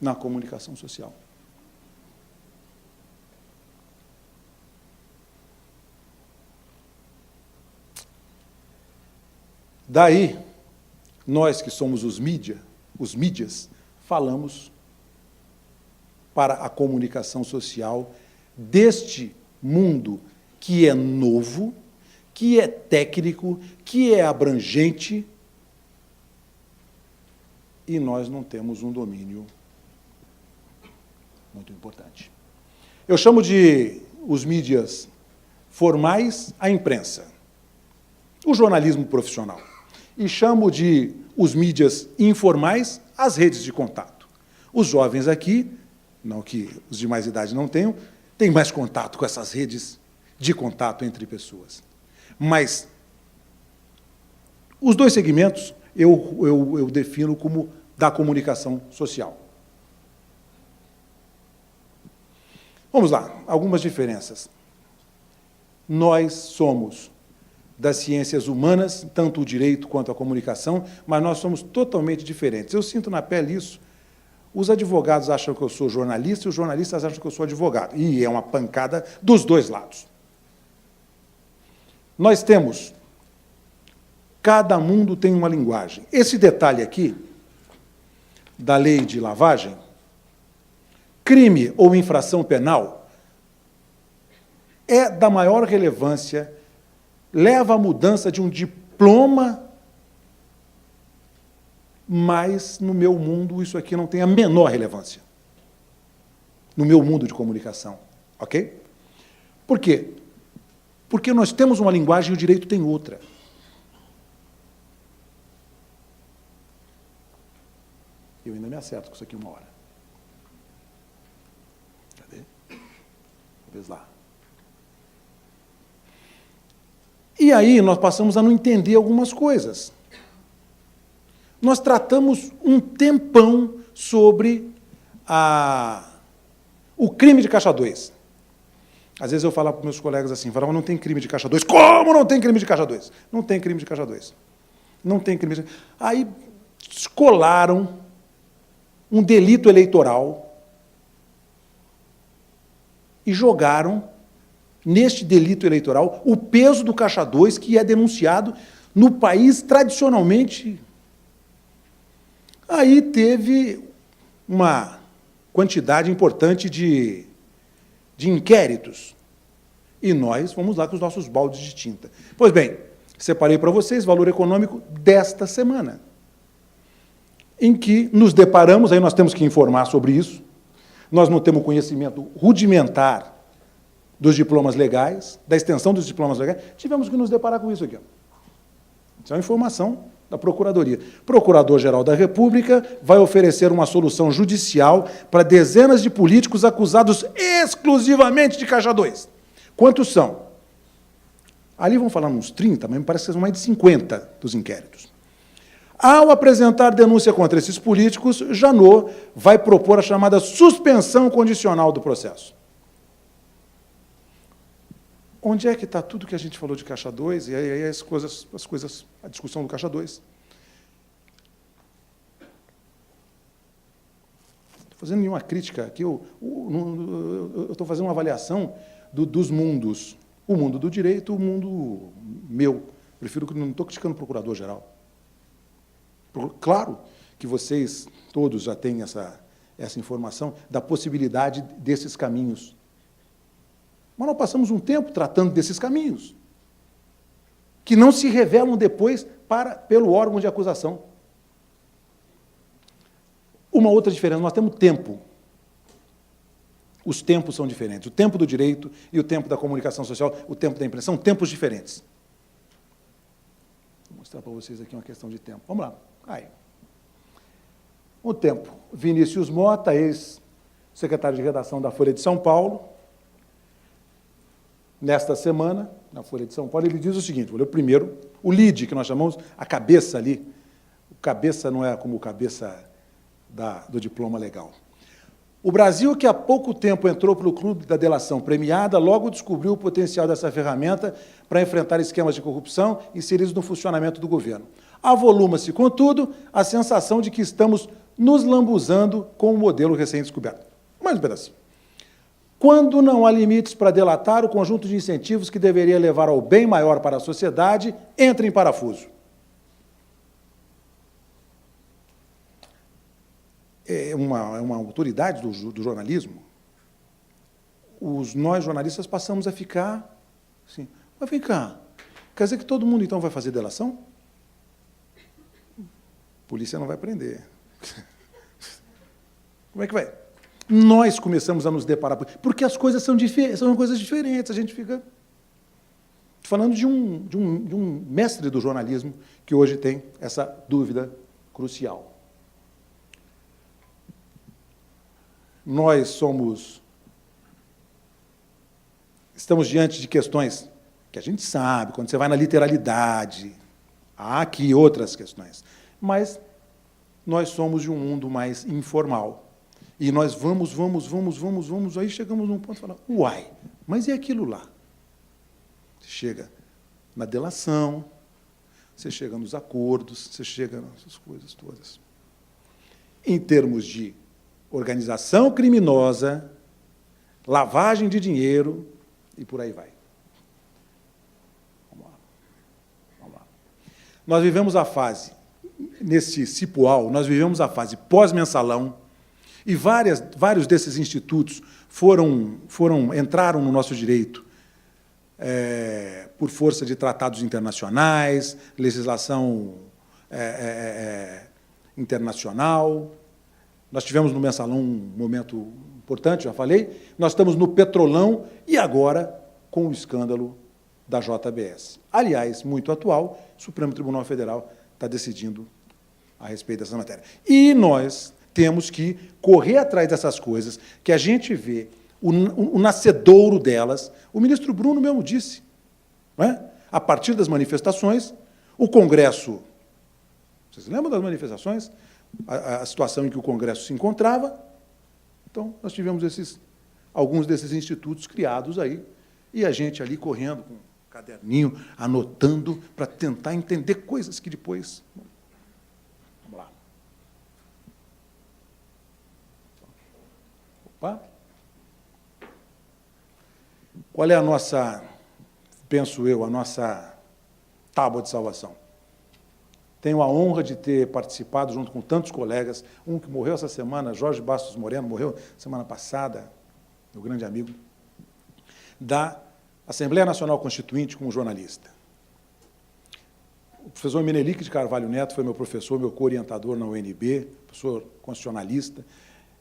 na comunicação social. Daí, nós que somos os mídias, falamos para a comunicação social deste mundo que é novo, que é técnico, que é abrangente, e nós não temos um domínio muito importante. Eu chamo de os mídias formais a imprensa, o jornalismo profissional, e chamo de os mídias informais as redes de contato. Os jovens aqui, não que os de mais idade não tenham, têm mais contato com essas redes de contato entre pessoas. Mas os dois segmentos eu defino como da comunicação social. Vamos lá, algumas diferenças. Nós somos das ciências humanas, tanto o direito quanto a comunicação, mas nós somos totalmente diferentes. Eu sinto na pele isso. Os advogados acham que eu sou jornalista e os jornalistas acham que eu sou advogado. E é uma pancada dos dois lados. Nós temos, cada mundo tem uma linguagem. Esse detalhe aqui, da lei de lavagem, crime ou infração penal, é da maior relevância, leva à mudança de um diploma, mas no meu mundo isso aqui não tem a menor relevância. No meu mundo de comunicação, ok? Por quê? Porque nós temos uma linguagem e o direito tem outra. Eu ainda me acerto com isso aqui uma hora. Cadê? Vamos lá. E aí nós passamos a não entender algumas coisas. Nós tratamos um tempão sobre o crime de caixa 2. Às vezes eu falo para os meus colegas assim, falava, não tem crime de caixa 2. Como não tem crime de caixa 2? Não tem crime de caixa 2. Não tem crime de... Aí escolaram um delito eleitoral e jogaram neste delito eleitoral o peso do caixa 2 que é denunciado no país tradicionalmente. Aí teve uma quantidade importante de inquéritos. E nós vamos lá com os nossos baldes de tinta. Pois bem, separei para vocês valor econômico desta semana, em que nos deparamos, aí nós temos que informar sobre isso, nós não temos conhecimento rudimentar dos diplomas legais, da extensão dos diplomas legais, tivemos que nos deparar com isso aqui. Isso é uma informação da Procuradoria. Procurador-Geral da República vai oferecer uma solução judicial para dezenas de políticos acusados exclusivamente de caixa 2. Quantos são? Ali vão falar uns 30, mas me parece que são mais de 50 dos inquéritos. Ao apresentar denúncia contra esses políticos, Janot vai propor a chamada suspensão condicional do processo. Onde é que está tudo que a gente falou de caixa 2? E aí as coisas, a discussão do caixa 2. Estou fazendo nenhuma crítica aqui, eu estou fazendo uma avaliação dos mundos. O mundo do direito, o mundo meu. Prefiro que não estou criticando o procurador-geral. Claro que vocês todos já têm essa informação da possibilidade desses caminhos. Mas nós passamos um tempo tratando desses caminhos, que não se revelam depois pelo órgão de acusação. Uma outra diferença, nós temos tempo. Os tempos são diferentes. O tempo do direito e o tempo da comunicação social, o tempo da imprensa, são tempos diferentes. Vou mostrar para vocês aqui uma questão de tempo. Vamos lá. Aí. O tempo. Vinícius Mota, ex-secretário de redação da Folha de São Paulo, nesta semana, na Folha de São Paulo, ele diz o seguinte, vou ler o primeiro, o lead, que nós chamamos, a cabeça ali, o cabeça não é como o cabeça do diploma legal. O Brasil, que há pouco tempo entrou para o clube da delação premiada, logo descobriu o potencial dessa ferramenta para enfrentar esquemas de corrupção inseridos no funcionamento do governo. Avoluma-se, contudo, a sensação de que estamos nos lambuzando com o modelo recém-descoberto. Mais um pedacinho. Quando não há limites para delatar, o conjunto de incentivos que deveria levar ao bem maior para a sociedade entra em parafuso. É uma autoridade do jornalismo. Nós, jornalistas, passamos a ficar assim, mas vem cá, quer dizer que todo mundo, então, vai fazer delação? A polícia não vai prender. Como é que vai? Nós começamos a nos deparar, porque as coisas são coisas diferentes, a gente fica... Estou falando de um mestre do jornalismo que hoje tem essa dúvida crucial. Nós estamos diante de questões que a gente sabe, quando você vai na literalidade, há aqui outras questões, mas nós somos de um mundo mais informal. E nós vamos, aí chegamos num ponto e falamos, uai, mas e aquilo lá? Você chega na delação, você chega nos acordos, você chega nessas coisas todas. Em termos de organização criminosa, lavagem de dinheiro e por aí vai. Vamos lá. Nós vivemos a fase, nesse cipual, nós vivemos a fase pós-mensalão e vários desses institutos entraram no nosso direito por força de tratados internacionais, legislação internacional. Nós tivemos no Mensalão um momento importante, já falei. Nós estamos no Petrolão e agora com o escândalo da JBS. Aliás, muito atual, o Supremo Tribunal Federal está decidindo a respeito dessa matéria. E nós temos que correr atrás dessas coisas, que a gente vê o nascedouro delas. O ministro Bruno mesmo disse, não é? A partir das manifestações, o Congresso... Vocês lembram das manifestações? A situação em que o Congresso se encontrava. Então, nós tivemos alguns desses institutos criados aí, e a gente ali correndo com um caderninho, anotando, para tentar entender coisas que depois... Vamos lá. Opa. Qual é a nossa, penso eu, a nossa tábua de salvação? Tenho a honra de ter participado, junto com tantos colegas, um que morreu essa semana, Jorge Bastos Moreno, morreu semana passada, meu grande amigo, da Assembleia Nacional Constituinte como jornalista. O professor Menelik de Carvalho Neto foi meu professor, meu co-orientador na UNB, professor constitucionalista,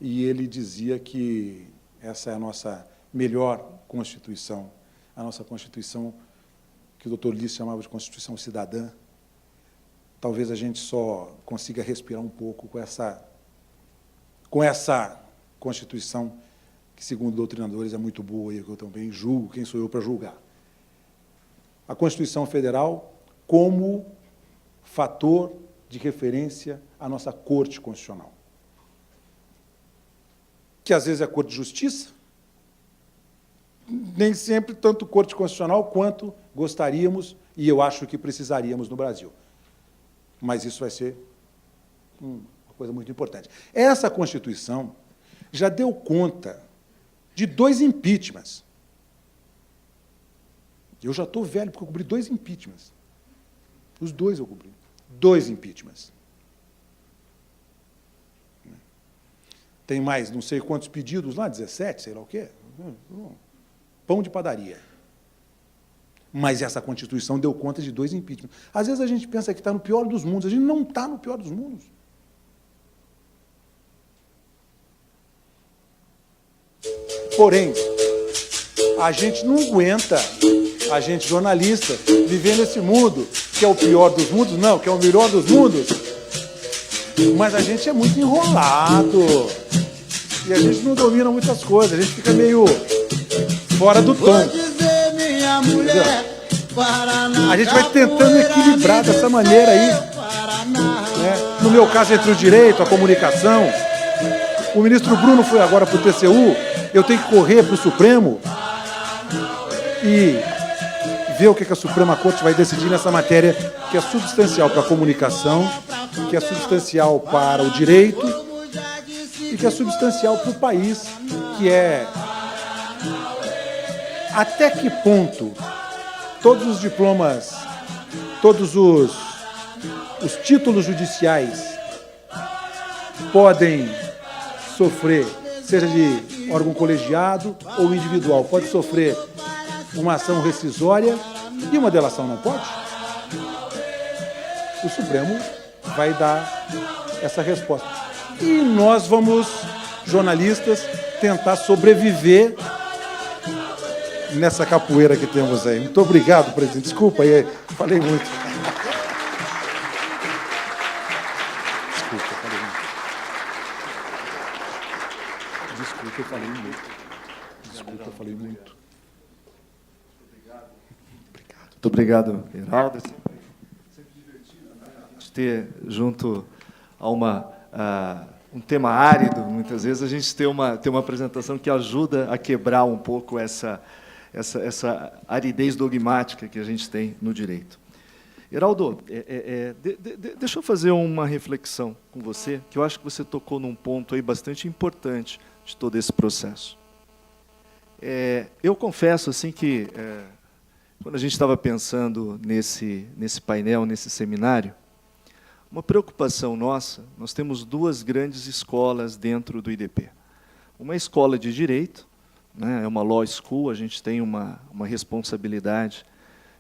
e ele dizia que essa é a nossa melhor Constituição, a nossa Constituição, que o doutor Ulisses chamava de Constituição Cidadã. Talvez a gente só consiga respirar um pouco com essa Constituição, que, segundo doutrinadores, é muito boa e que eu também julgo, quem sou eu para julgar. A Constituição Federal como fator de referência à nossa Corte Constitucional, que às vezes é a Corte de Justiça, nem sempre tanto Corte Constitucional quanto gostaríamos e eu acho que precisaríamos no Brasil. Mas isso vai ser uma coisa muito importante. Essa Constituição já deu conta de 2 impeachments. Eu já estou velho, porque eu cobri 2 impeachments. Os 2 eu cobri. 2 impeachments. Tem mais não sei quantos pedidos lá, 17, sei lá o quê. pão de padaria. Mas essa Constituição deu conta de 2 impeachments. Às vezes a gente pensa que está no pior dos mundos. A gente não está no pior dos mundos. Porém, a gente não aguenta, a gente jornalista, viver nesse mundo que é o pior dos mundos, não, que é o melhor dos mundos. Mas a gente é muito enrolado. E a gente não domina muitas coisas. A gente fica meio fora do tom. Entendeu? A gente vai tentando equilibrar dessa maneira aí. Né? No meu caso, entre o direito, a comunicação. O ministro Bruno foi agora para o TCU. Eu tenho que correr para o Supremo e ver o que a Suprema Corte vai decidir nessa matéria que é substancial para a comunicação, que é substancial para o direito e que é substancial para o país, que é até que ponto todos os diplomas, todos os títulos judiciais podem sofrer, seja de órgão colegiado ou individual, pode sofrer uma ação rescisória e uma delação não pode? O Supremo vai dar essa resposta. E nós vamos, jornalistas, tentar sobreviver nessa capoeira que temos aí. Muito obrigado, presidente. Desculpa aí, falei muito. Desculpa, eu falei muito. Muito obrigado, Heraldo. Sempre divertido, né? A gente ter junto a um tema árido, muitas vezes, a gente ter uma apresentação que ajuda a quebrar um pouco essa aridez dogmática que a gente tem no direito. Heraldo, deixa eu fazer uma reflexão com você, que eu acho que você tocou num ponto aí bastante importante de todo esse processo. Eu confesso assim que, quando a gente estava pensando nesse painel, nesse seminário, uma preocupação nossa, nós temos 2 grandes escolas dentro do IDP. Uma escola de direito, né, é uma law school, a gente tem uma responsabilidade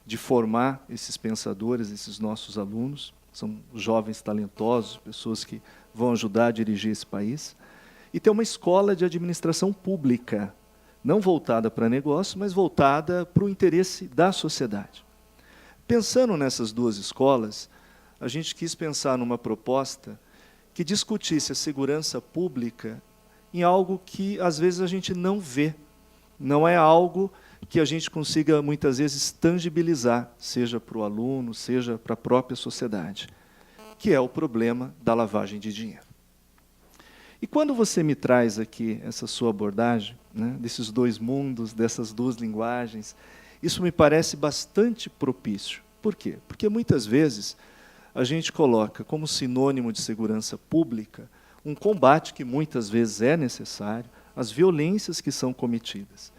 de formar esses pensadores, esses nossos alunos, são jovens talentosos, pessoas que vão ajudar a dirigir esse país. E tem uma escola de administração pública, não voltada para negócio, mas voltada para o interesse da sociedade. Pensando nessas 2 escolas, a gente quis pensar numa proposta que discutisse a segurança pública em algo que, às vezes, a gente não vê. Não é algo que a gente consiga, muitas vezes, tangibilizar, seja para o aluno, seja para a própria sociedade, que é o problema da lavagem de dinheiro. E quando você me traz aqui essa sua abordagem, né, desses 2 mundos, dessas 2 linguagens, isso me parece bastante propício. Por quê? Porque muitas vezes a gente coloca como sinônimo de segurança pública um combate que muitas vezes é necessário, as violências que são cometidas.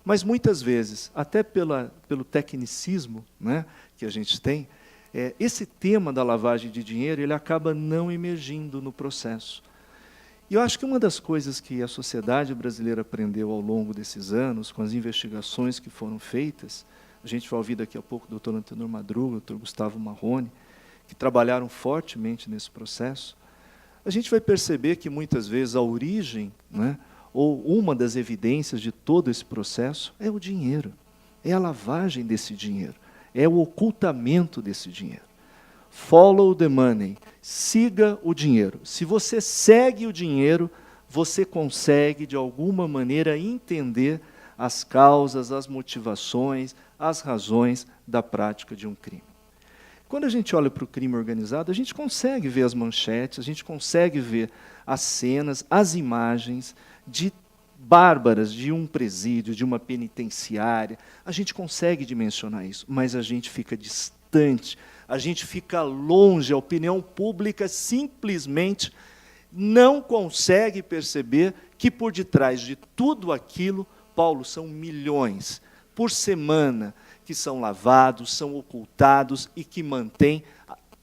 Mas muitas vezes, até pelo tecnicismo, né, que a gente tem, esse tema da lavagem de dinheiro ele acaba não emergindo no processo. E eu acho que uma das coisas que a sociedade brasileira aprendeu ao longo desses anos, com as investigações que foram feitas, a gente vai ouvir daqui a pouco o doutor Antenor Madruga, o doutor Gustavo Marrone, que trabalharam fortemente nesse processo, a gente vai perceber que muitas vezes a origem, né, ou uma das evidências de todo esse processo é o dinheiro, é a lavagem desse dinheiro, é o ocultamento desse dinheiro. Follow the money, siga o dinheiro. Se você segue o dinheiro, você consegue, de alguma maneira, entender as causas, as motivações, as razões da prática de um crime. Quando a gente olha para o crime organizado, a gente consegue ver as manchetes, a gente consegue ver as cenas, as imagens de bárbaras de um presídio, de uma penitenciária. A gente consegue dimensionar isso, mas a gente fica distante, a gente fica longe, a opinião pública simplesmente não consegue perceber que por detrás de tudo aquilo, Paulo, são milhões por semana que são lavados, são ocultados e que mantêm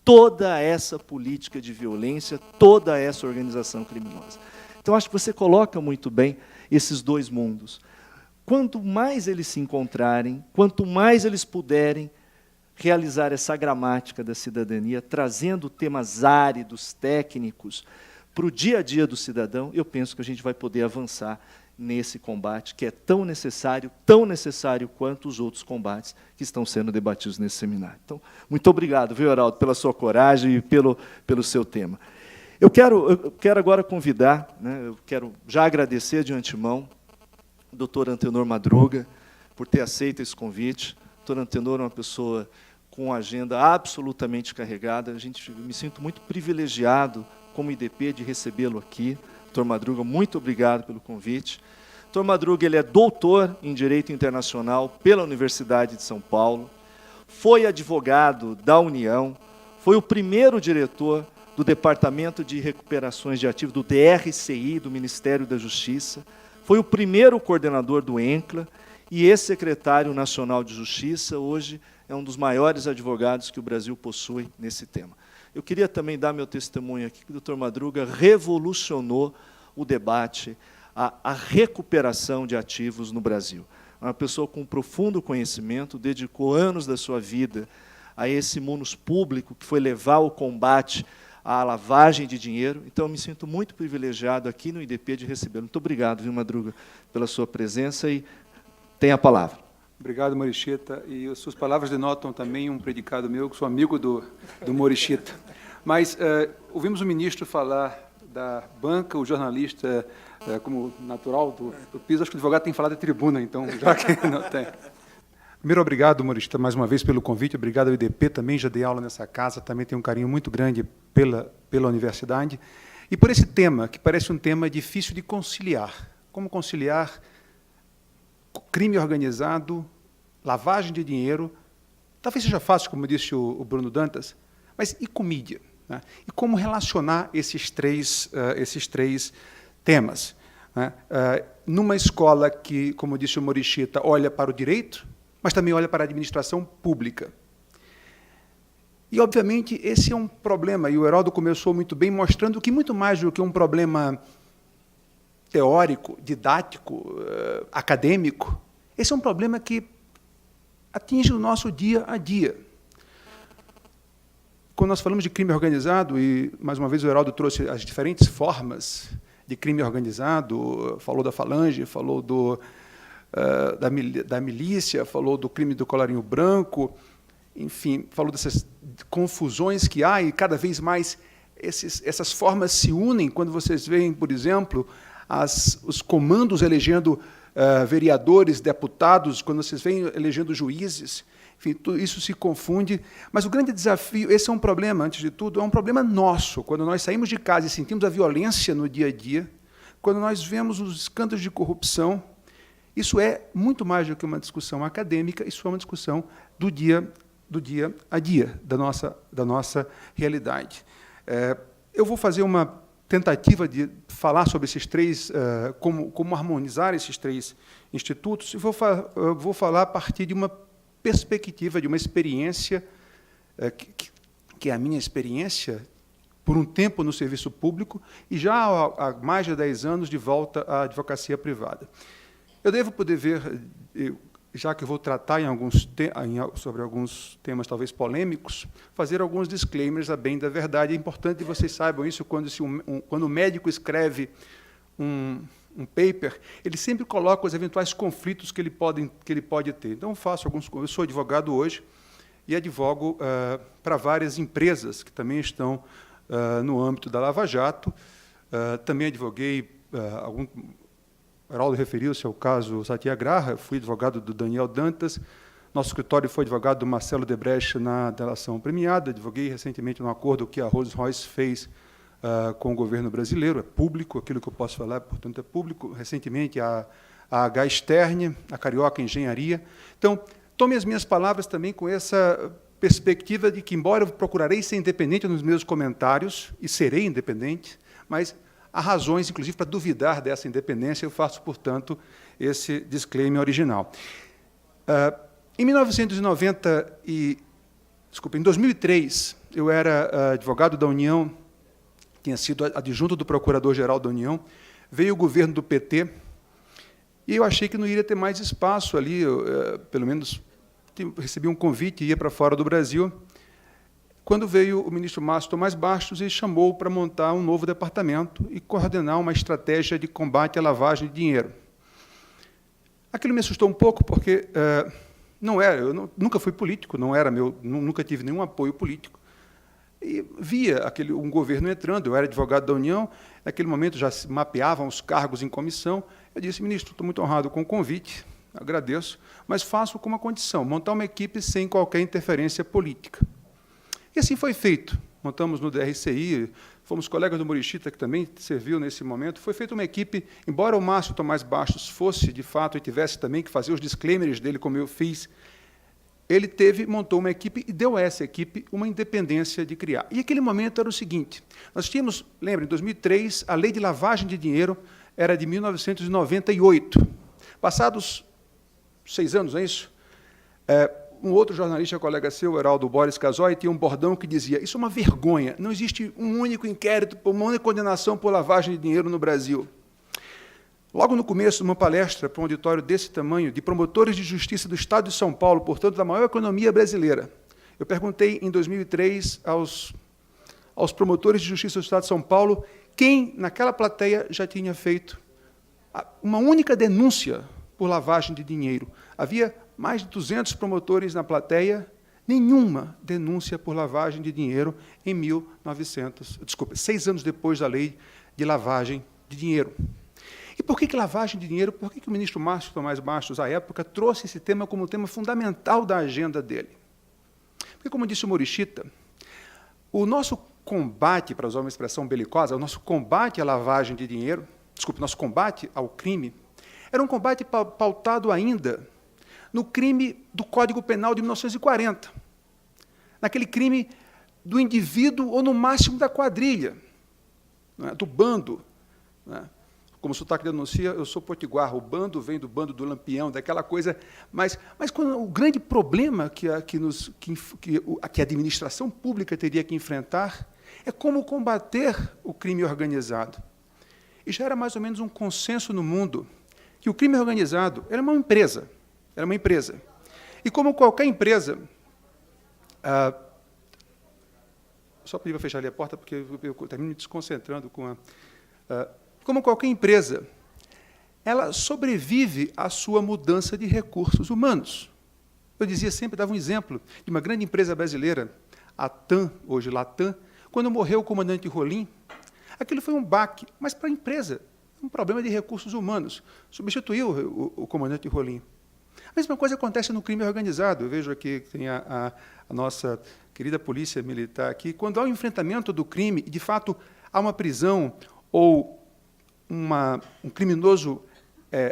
toda essa política de violência, toda essa organização criminosa. Então, acho que você coloca muito bem esses 2 mundos. quanto mais eles se encontrarem, quanto mais eles puderem realizar essa gramática da cidadania, trazendo temas áridos, técnicos, para o dia a dia do cidadão, eu penso que a gente vai poder avançar nesse combate, que é tão necessário quanto os outros combates que estão sendo debatidos nesse seminário. Então, muito obrigado, viu, Heraldo, pela sua coragem e pelo seu tema. Eu quero agora convidar, né, eu quero já agradecer de antemão o doutor Antenor Madruga por ter aceito esse convite. O doutor Antenor é uma pessoa com agenda absolutamente carregada. Me sinto muito privilegiado, como IDP, de recebê-lo aqui. Doutor Madruga, muito obrigado pelo convite. Doutor Madruga, ele é doutor em Direito Internacional pela Universidade de São Paulo, foi advogado da União, foi o primeiro diretor do Departamento de Recuperações de Ativos, do DRCI, do Ministério da Justiça, foi o primeiro coordenador do ENCLA e ex-secretário nacional de Justiça, hoje é um dos maiores advogados que o Brasil possui nesse tema. Eu queria também dar meu testemunho aqui, que o doutor Madruga revolucionou o debate, a recuperação de ativos no Brasil. É uma pessoa com profundo conhecimento, dedicou anos da sua vida a esse munus público, que foi levar o combate à lavagem de dinheiro. Então, eu me sinto muito privilegiado aqui no IDP de recebê-lo. Muito obrigado, viu, Madruga, pela sua presença e tem a palavra. Obrigado, Morichita. E as suas palavras denotam também um predicado meu, que sou amigo do Morichita. Mas ouvimos o ministro falar da banca, o jornalista, como natural do piso, acho que o advogado tem que falar da tribuna, então, já que não tem. Primeiro, obrigado, Morichita, mais uma vez pelo convite. Obrigado ao IDP, também já dei aula nessa casa, também tenho um carinho muito grande pela universidade. E por esse tema, que parece um tema difícil de conciliar. Como conciliar crime organizado, lavagem de dinheiro, talvez seja fácil, como disse o Bruno Dantas, mas e com mídia? Né? E como relacionar esses três temas? Né? Numa escola que, como disse o Morichita, olha para o direito, mas também olha para a administração pública. E, obviamente, esse é um problema, e o Heraldo começou muito bem mostrando que, muito mais do que um problema teórico, didático, acadêmico, esse é um problema que atinge o nosso dia a dia. Quando nós falamos de crime organizado, e, mais uma vez, o Heraldo trouxe as diferentes formas de crime organizado, falou da falange, falou da milícia, falou do crime do colarinho branco, enfim, falou dessas confusões que há, e cada vez mais essas formas se unem quando vocês veem, por exemplo, os comandos elegendo vereadores, deputados, quando vocês veem elegendo juízes, enfim, tudo isso se confunde. Mas o grande desafio, esse é um problema, antes de tudo, é um problema nosso. Quando nós saímos de casa e sentimos a violência no dia a dia, quando nós vemos os escândalos de corrupção, isso é muito mais do que uma discussão acadêmica, isso é uma discussão do dia a dia, da nossa realidade. Eu vou fazer uma tentativa de falar sobre esses três, como harmonizar esses três institutos, e vou falar a partir de uma perspectiva, de uma experiência, que é a minha experiência, por um tempo no serviço público, e já há mais de 10 anos de volta à advocacia privada. Eu devo poder ver, já que eu vou tratar sobre alguns temas talvez polêmicos, fazer alguns disclaimers a bem da verdade. É importante que vocês saibam isso quando o médico escreve um paper, ele sempre coloca os eventuais conflitos que ele pode ter. Então, eu sou advogado hoje e advogo para várias empresas que também estão no âmbito da Lava Jato. Também advoguei o Heraldo referiu-se ao caso Satyagraha, fui advogado do Daniel Dantas, nosso escritório foi advogado do Marcelo Debrecht na delação premiada, advoguei recentemente no acordo que a Rolls-Royce fez com o governo brasileiro, é público, aquilo que eu posso falar, portanto, é público, recentemente a H. Stern, a Carioca Engenharia. Então, tome as minhas palavras também com essa perspectiva de que, embora eu procurarei ser independente nos meus comentários, e serei independente, mas há razões, inclusive, para duvidar dessa independência, eu faço, portanto, esse disclaimer original. Em 2003, eu era advogado da União, tinha sido adjunto do Procurador-Geral da União, veio o governo do PT, E eu achei que não iria ter mais espaço ali, pelo menos recebi um convite e ia para fora do Brasil, quando veio o ministro Márcio Tomás Bastos e chamou para montar um novo departamento e coordenar uma estratégia de combate à lavagem de dinheiro. Aquilo me assustou um pouco, porque eu nunca fui político, nunca tive nenhum apoio político, e via um governo entrando, eu era advogado da União, naquele momento já se mapeavam os cargos em comissão. Eu disse: ministro, estou muito honrado com o convite, agradeço, mas faço com uma condição: montar uma equipe sem qualquer interferência política. E assim foi feito. Montamos no DRCI, fomos colegas do Morichita, que também serviu nesse momento. Foi feita uma equipe, embora o Márcio Tomás Bastos fosse, de fato, e tivesse também que fazer os disclaimers dele, como eu fiz, ele montou uma equipe e deu a essa equipe uma independência de criar. E aquele momento era o seguinte: nós tínhamos, lembra, em 2003, a lei de lavagem de dinheiro era de 1998. Passados 6 anos, não é isso? Um outro jornalista, colega seu, Heraldo Boris Casoy, tinha um bordão que dizia: isso é uma vergonha, não existe um único inquérito, uma única condenação por lavagem de dinheiro no Brasil. Logo no começo, numa palestra para um auditório desse tamanho, de promotores de justiça do Estado de São Paulo, portanto, da maior economia brasileira, eu perguntei, em 2003, aos promotores de justiça do Estado de São Paulo quem, naquela plateia, já tinha feito uma única denúncia por lavagem de dinheiro. Havia mais de 200 promotores na plateia, nenhuma denúncia por lavagem de dinheiro em 6 anos depois da lei de lavagem de dinheiro. E por que lavagem de dinheiro? Por que o ministro Márcio Tomás Bastos, à época, trouxe esse tema como tema fundamental da agenda dele? Porque, como disse o Morichita, o nosso combate, para usar uma expressão belicosa, o nosso combate à lavagem de dinheiro, nosso combate ao crime, era um combate pautado ainda no crime do Código Penal de 1940, naquele crime do indivíduo ou, no máximo, da quadrilha, não é? Do bando, não é? Como o sotaque denuncia, eu sou potiguar, o bando vem do bando do Lampião, daquela coisa, mas quando o grande problema que a administração pública teria que enfrentar é como combater o crime organizado. E já era mais ou menos um consenso no mundo que o crime organizado era uma empresa. E como qualquer empresa... só pedir para fechar ali a porta, porque eu termino me desconcentrando com a... como qualquer empresa, ela sobrevive à sua mudança de recursos humanos. Eu dizia sempre, dava um exemplo de uma grande empresa brasileira, a TAM, hoje Latam, quando morreu o comandante Rolim, aquilo foi um baque, mas para a empresa, um problema de recursos humanos. Substituiu o comandante Rolim. A mesma coisa acontece no crime organizado. Eu vejo aqui que tem a nossa querida polícia militar aqui. Quando há um enfrentamento do crime, e, de fato, há uma prisão ou um criminoso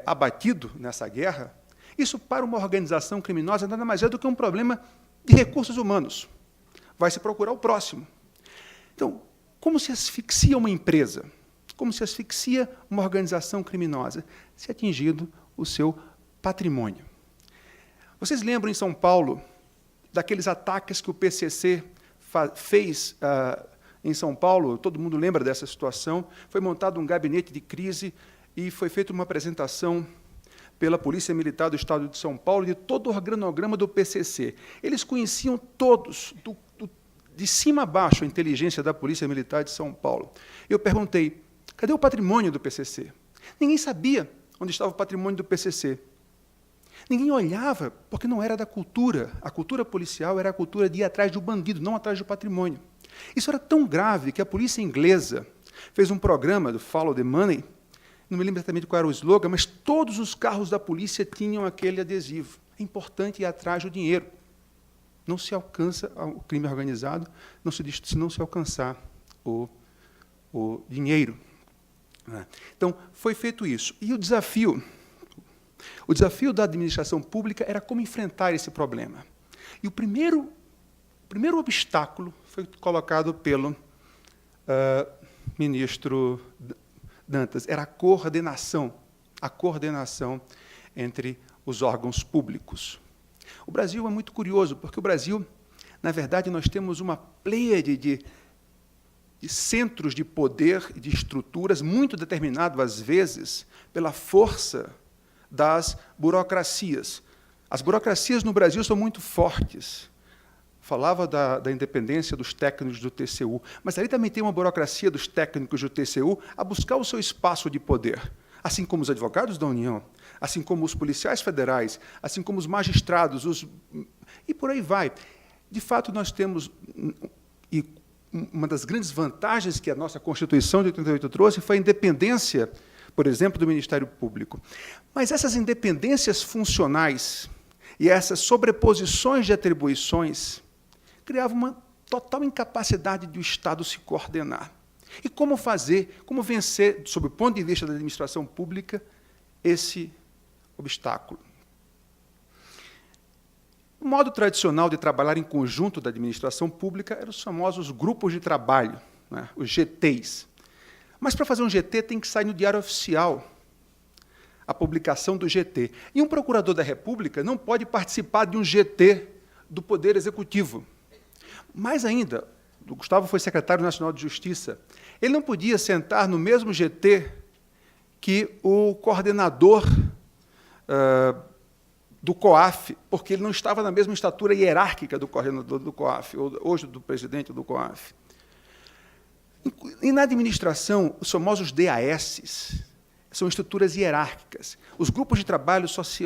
abatido nessa guerra, isso, para uma organização criminosa, nada mais é do que um problema de recursos humanos. Vai se procurar o próximo. Então, como se asfixia uma empresa? Como se asfixia uma organização criminosa? Se atingido o seu patrimônio. Vocês lembram, em São Paulo, daqueles ataques que o PCC fez em São Paulo? Todo mundo lembra dessa situação. Foi montado um gabinete de crise e foi feita uma apresentação pela Polícia Militar do Estado de São Paulo de todo o organograma do PCC. Eles conheciam todos, de cima a baixo, a inteligência da Polícia Militar de São Paulo. Eu perguntei: cadê o patrimônio do PCC? Ninguém sabia onde estava o patrimônio do PCC. Ninguém olhava, porque não era da cultura. A cultura policial era a cultura de ir atrás do bandido, não atrás do patrimônio. Isso era tão grave que a polícia inglesa fez um programa do Follow the Money, não me lembro exatamente qual era o slogan, mas todos os carros da polícia tinham aquele adesivo. É importante ir atrás do dinheiro. Não se alcança o crime organizado se não se alcançar o dinheiro. Então, foi feito isso. E o desafio da administração pública era como enfrentar esse problema. E o primeiro obstáculo foi colocado pelo ministro Dantas, era a coordenação entre os órgãos públicos. O Brasil é muito curioso, porque o Brasil, na verdade, nós temos uma pleiade de centros de poder e de estruturas muito determinado, às vezes, pela força das burocracias. As burocracias no Brasil são muito fortes. Falava da independência dos técnicos do TCU, mas ali também tem uma burocracia dos técnicos do TCU a buscar o seu espaço de poder, assim como os advogados da União, assim como os policiais federais, assim como os magistrados, e por aí vai. De fato, nós temos, e uma das grandes vantagens que a nossa Constituição de 88 trouxe foi a independência, por exemplo, do Ministério Público. Mas essas independências funcionais e essas sobreposições de atribuições criavam uma total incapacidade do Estado se coordenar. E como fazer, como vencer, sob o ponto de vista da administração pública, esse obstáculo? O modo tradicional de trabalhar em conjunto da administração pública eram os famosos grupos de trabalho, né, os GTs. Mas, para fazer um GT, tem que sair no Diário Oficial a publicação do GT. E um procurador da República não pode participar de um GT do Poder Executivo. Mais ainda, o Gustavo foi secretário nacional de Justiça, ele não podia sentar no mesmo GT que o coordenador do COAF, porque ele não estava na mesma estatura hierárquica do coordenador do COAF, ou hoje do presidente do COAF. E na administração, os famosos DAS são estruturas hierárquicas. Os grupos de trabalho só se...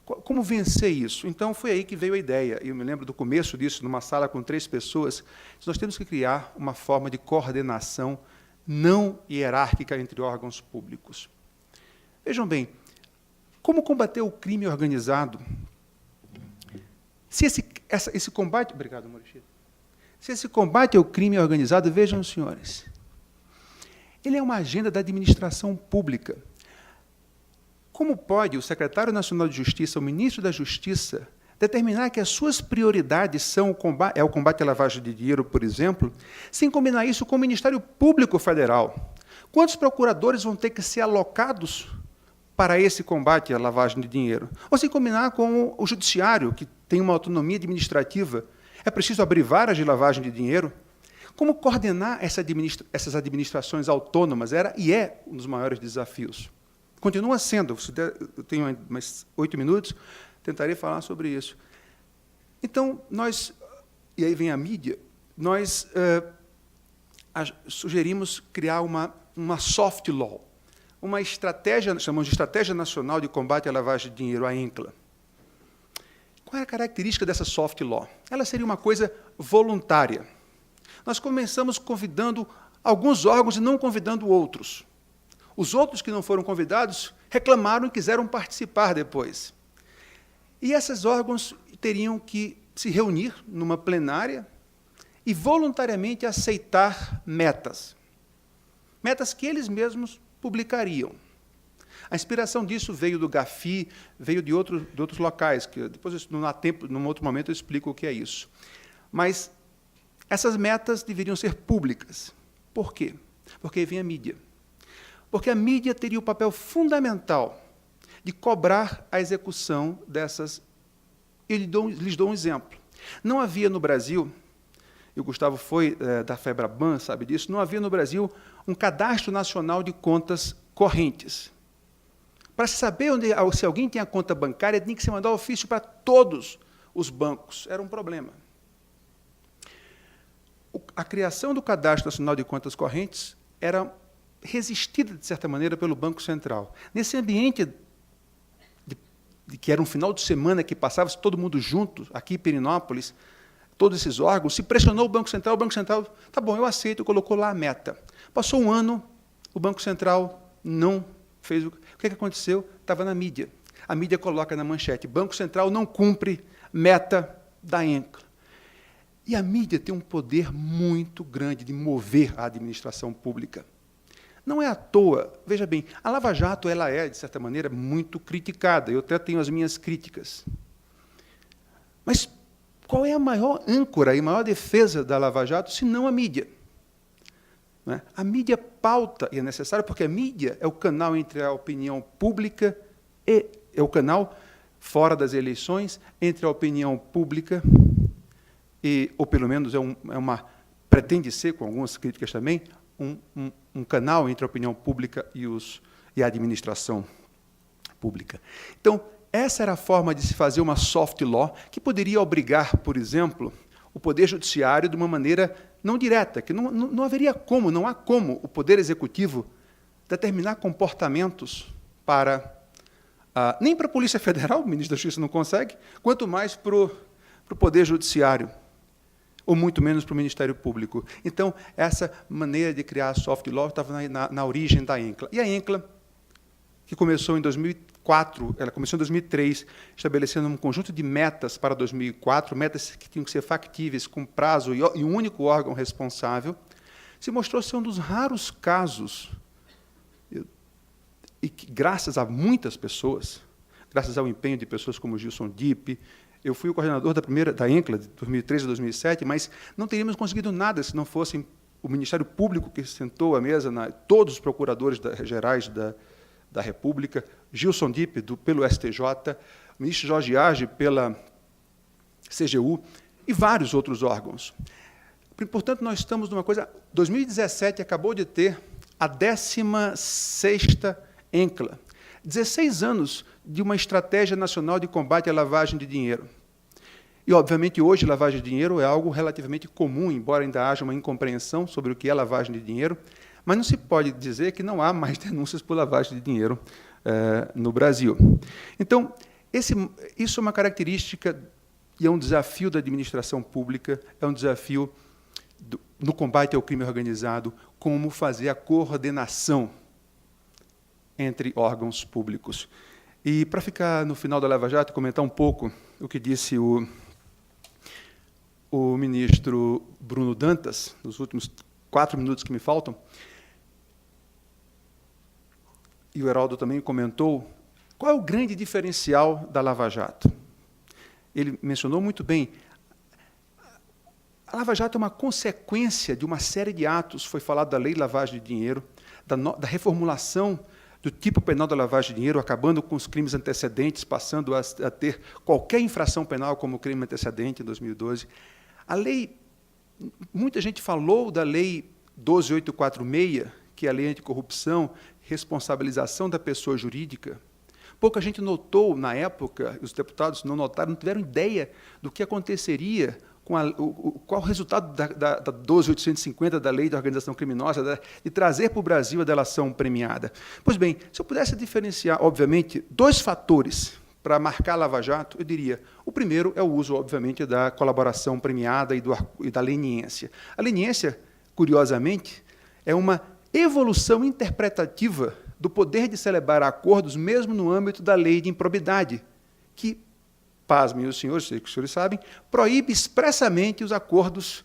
Como vencer isso? Então, foi aí que veio a ideia. Eu me lembro do começo disso, numa sala com 3 pessoas. Nós temos que criar uma forma de coordenação não hierárquica entre órgãos públicos. Vejam bem, como combater o crime organizado? Se esse combate... Obrigado, Maurício. Se esse combate ao crime organizado, vejam, senhores, ele é uma agenda da administração pública. Como pode o secretário nacional de Justiça, o ministro da Justiça, determinar que as suas prioridades são o combate à lavagem de dinheiro, por exemplo, sem combinar isso com o Ministério Público Federal? Quantos procuradores vão ter que ser alocados para esse combate à lavagem de dinheiro? Ou sem combinar com o Judiciário, que tem uma autonomia administrativa? É preciso abrir varas de lavagem de dinheiro? Como coordenar essas administrações autônomas era e é um dos maiores desafios. Continua sendo. Eu tenho mais 8 minutos, tentarei falar sobre isso. Então, e aí vem a mídia, nós sugerimos criar uma soft law, uma estratégia, chamamos de Estratégia Nacional de Combate à Lavagem de Dinheiro, a ENCLA. Qual é a característica dessa soft law? Ela seria uma coisa voluntária. Nós começamos convidando alguns órgãos e não convidando outros. Os outros que não foram convidados reclamaram e quiseram participar depois. E esses órgãos teriam que se reunir numa plenária e voluntariamente aceitar metas. Metas que eles mesmos publicariam. A inspiração disso veio do GAFI, veio de outros locais, que depois, não há tempo, num outro momento, eu explico o que é isso. Mas essas metas deveriam ser públicas. Por quê? Porque aí vem a mídia. Porque a mídia teria o papel fundamental de cobrar a execução dessas... Eu lhes dou um exemplo. Não havia no Brasil, e o Gustavo foi da FEBRABAN, sabe disso, não havia no Brasil um cadastro nacional de contas correntes. Para saber se alguém tem a conta bancária, tinha que se mandar ofício para todos os bancos. Era um problema. A criação do Cadastro Nacional de Contas Correntes era resistida, de certa maneira, pelo Banco Central. Nesse ambiente de que era um final de semana que passava todo mundo junto, aqui em Perinópolis, todos esses órgãos, se pressionou o Banco Central, tá bom, eu aceito, colocou lá a meta. Passou um ano, o Banco Central não fez o que aconteceu? Estava na mídia. A mídia coloca na manchete, Banco Central não cumpre meta da ENCLA. E a mídia tem um poder muito grande de mover a administração pública. Não é à toa, veja bem, a Lava Jato ela é, de certa maneira, muito criticada, eu até tenho as minhas críticas. Mas qual é a maior âncora e maior defesa da Lava Jato, se não a mídia? Não é? A mídia pauta, e é necessário, porque a mídia é o canal entre a opinião pública e é o canal, fora das eleições, entre a opinião pública e, ou pelo menos pretende ser, com algumas críticas também, um canal entre a opinião pública e a administração pública. Então, essa era a forma de se fazer uma soft law que poderia obrigar, por exemplo, o Poder Judiciário de uma maneira não direta, que não haveria como, não há como o Poder Executivo determinar comportamentos para... nem para a Polícia Federal, o ministro da Justiça não consegue, quanto mais para o Poder Judiciário, ou muito menos para o Ministério Público. Então, essa maneira de criar a soft law estava na origem da ENCLA. E a ENCLA, que começou em 2004, ela começou em 2003, estabelecendo um conjunto de metas para 2004, metas que tinham que ser factíveis, com prazo e um único órgão responsável, se mostrou ser um dos raros casos, e que, graças a muitas pessoas, graças ao empenho de pessoas como Gilson Dipp, eu fui o coordenador da ENCLA, de 2003 a 2007, mas não teríamos conseguido nada se não fosse o Ministério Público que sentou à mesa, todos os procuradores gerais da República, Gilson Dipp, pelo STJ, o ministro Jorge Arge, pela CGU, e vários outros órgãos. Portanto, nós estamos numa coisa... 2017 acabou de ter a 16ª ENCLA, 16 anos de uma estratégia nacional de combate à lavagem de dinheiro. E, obviamente, hoje, lavagem de dinheiro é algo relativamente comum, embora ainda haja uma incompreensão sobre o que é lavagem de dinheiro, mas não se pode dizer que não há mais denúncias por lavagem de dinheiro no Brasil. Então, isso é uma característica e é um desafio da administração pública, é um desafio no combate ao crime organizado, como fazer a coordenação entre órgãos públicos. E, para ficar no final da Lava Jato, comentar um pouco o que disse o ministro Bruno Dantas, nos últimos 4 minutos que me faltam, e o Heraldo também comentou, qual é o grande diferencial da Lava Jato? Ele mencionou muito bem, a Lava Jato é uma consequência de uma série de atos, foi falado da Lei de Lavagem de Dinheiro, da reformulação do tipo penal da lavagem de dinheiro, acabando com os crimes antecedentes, passando a ter qualquer infração penal como crime antecedente em 2012. A lei, muita gente falou da Lei 12.846, que é a Lei Anticorrupção, responsabilização da pessoa jurídica. Pouca gente notou, na época, os deputados não notaram, não tiveram ideia do que aconteceria com qual o resultado da 12.850, da Lei da Organização Criminosa, de trazer para o Brasil a delação premiada. Pois bem, se eu pudesse diferenciar, obviamente, 2 fatores para marcar a Lava Jato, eu diria, o primeiro é o uso, obviamente, da colaboração premiada e da leniência. A leniência, curiosamente, é uma evolução interpretativa do poder de celebrar acordos, mesmo no âmbito da lei de improbidade, que, pasmem os senhores, sei que os senhores sabem, proíbe expressamente os acordos,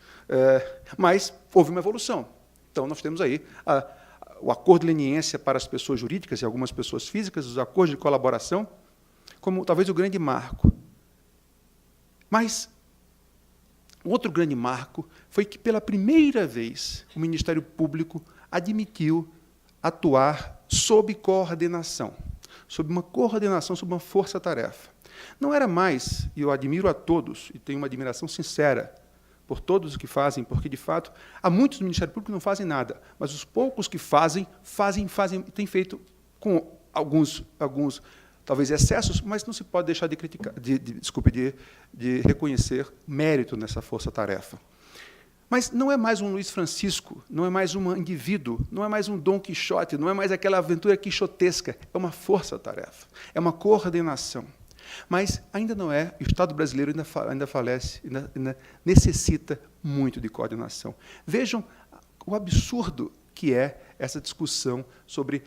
mas houve uma evolução. Então, nós temos aí o acordo de leniência para as pessoas jurídicas e algumas pessoas físicas, os acordos de colaboração, como talvez o grande marco. Mas outro grande marco foi que, pela primeira vez, o Ministério Público admitiu atuar sob coordenação, sob uma coordenação, sob uma força-tarefa. Não era mais, e eu admiro a todos, e tenho uma admiração sincera por todos os que fazem, porque, de fato, há muitos do Ministério Público que não fazem nada, mas os poucos que fazem, têm feito com alguns talvez excessos, mas não se pode deixar de criticar, de reconhecer mérito nessa força-tarefa. Mas não é mais um Luiz Francisco, não é mais um indivíduo, não é mais um Dom Quixote, não é mais aquela aventura quixotesca, é uma força-tarefa, é uma coordenação. Mas ainda não é, o Estado brasileiro ainda falece, ainda necessita muito de coordenação. Vejam o absurdo que é essa discussão sobre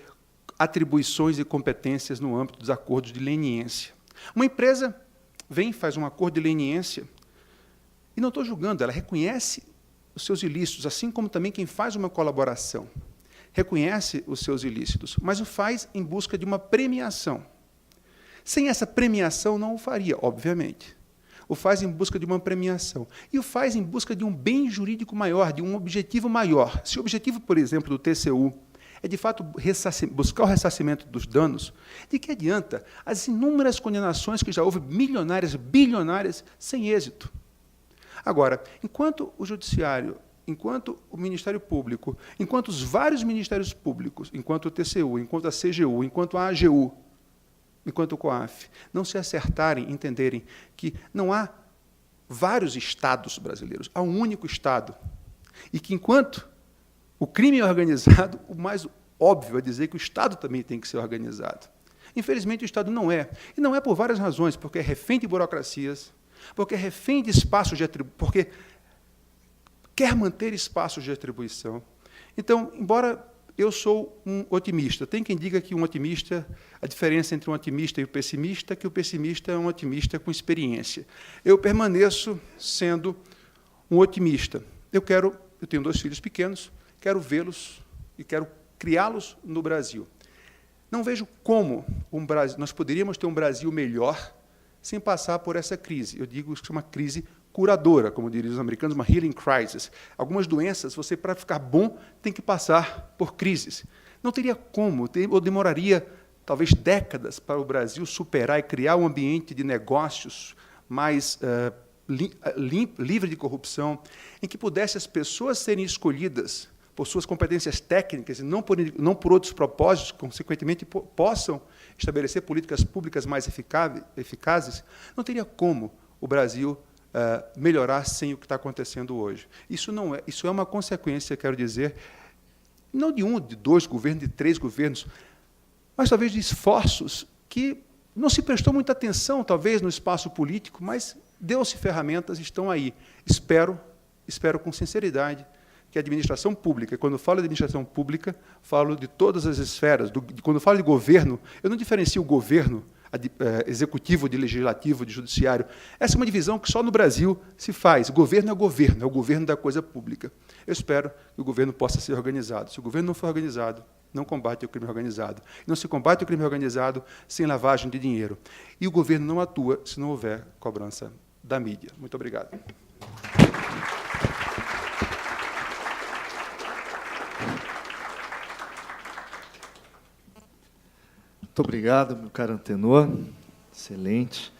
atribuições e competências no âmbito dos acordos de leniência. Uma empresa vem, faz um acordo de leniência, e não estou julgando, ela reconhece os seus ilícitos, assim como também quem faz uma colaboração reconhece os seus ilícitos, mas o faz em busca de uma premiação. Sem essa premiação, não o faria, obviamente. O faz em busca de uma premiação. E o faz em busca de um bem jurídico maior, de um objetivo maior. Se o objetivo, por exemplo, do TCU é, de fato, buscar o ressarcimento dos danos, de que adianta as inúmeras condenações que já houve, milionárias, bilionárias, sem êxito? Agora, enquanto o Judiciário, enquanto o Ministério Público, enquanto os vários Ministérios Públicos, enquanto o TCU, enquanto a CGU, enquanto a AGU, enquanto COAF, não se acertarem, entenderem que não há vários estados brasileiros, há um único estado, e que, enquanto o crime é organizado, o mais óbvio é dizer que o Estado também tem que ser organizado. Infelizmente, o Estado não é. E não é por várias razões, porque é refém de burocracias, porque é refém de espaços de atribuição, porque quer manter espaços de atribuição. Então, embora eu sou um otimista, tem quem diga que um otimista, a diferença entre um otimista e o pessimista, é que o pessimista é um otimista com experiência. Eu permaneço sendo um otimista. Eu tenho 2 filhos pequenos, quero vê-los e quero criá-los no Brasil. Não vejo como nós poderíamos ter um Brasil melhor sem passar por essa crise. Eu digo que é uma crise curadora, como diriam os americanos, uma healing crisis. Algumas doenças, você, para ficar bom, tem que passar por crises. Não teria como, ou demoraria talvez décadas para o Brasil superar e criar um ambiente de negócios mais livre de corrupção, em que pudesse as pessoas serem escolhidas por suas competências técnicas e não por outros propósitos, consequentemente possam estabelecer políticas públicas mais eficazes, não teria como o Brasil melhorar sem o que está acontecendo hoje. Isso é uma consequência, quero dizer, não de 1, de 2 governos, de 3 governos, mas talvez de esforços que não se prestou muita atenção, talvez, no espaço político, mas deu-se ferramentas, estão aí. Espero com sinceridade, que a administração pública, quando eu falo de administração pública, falo de todas as esferas. Quando eu falo de governo, eu não diferencio o governo executivo, de legislativo, de judiciário. Essa é uma divisão que só no Brasil se faz. Governo é o governo da coisa pública. Eu espero que o governo possa ser organizado. Se o governo não for organizado, não combate o crime organizado. Não se combate o crime organizado sem lavagem de dinheiro. E o governo não atua se não houver cobrança da mídia. Muito obrigado. Muito obrigado, meu caro Antenor. Excelente.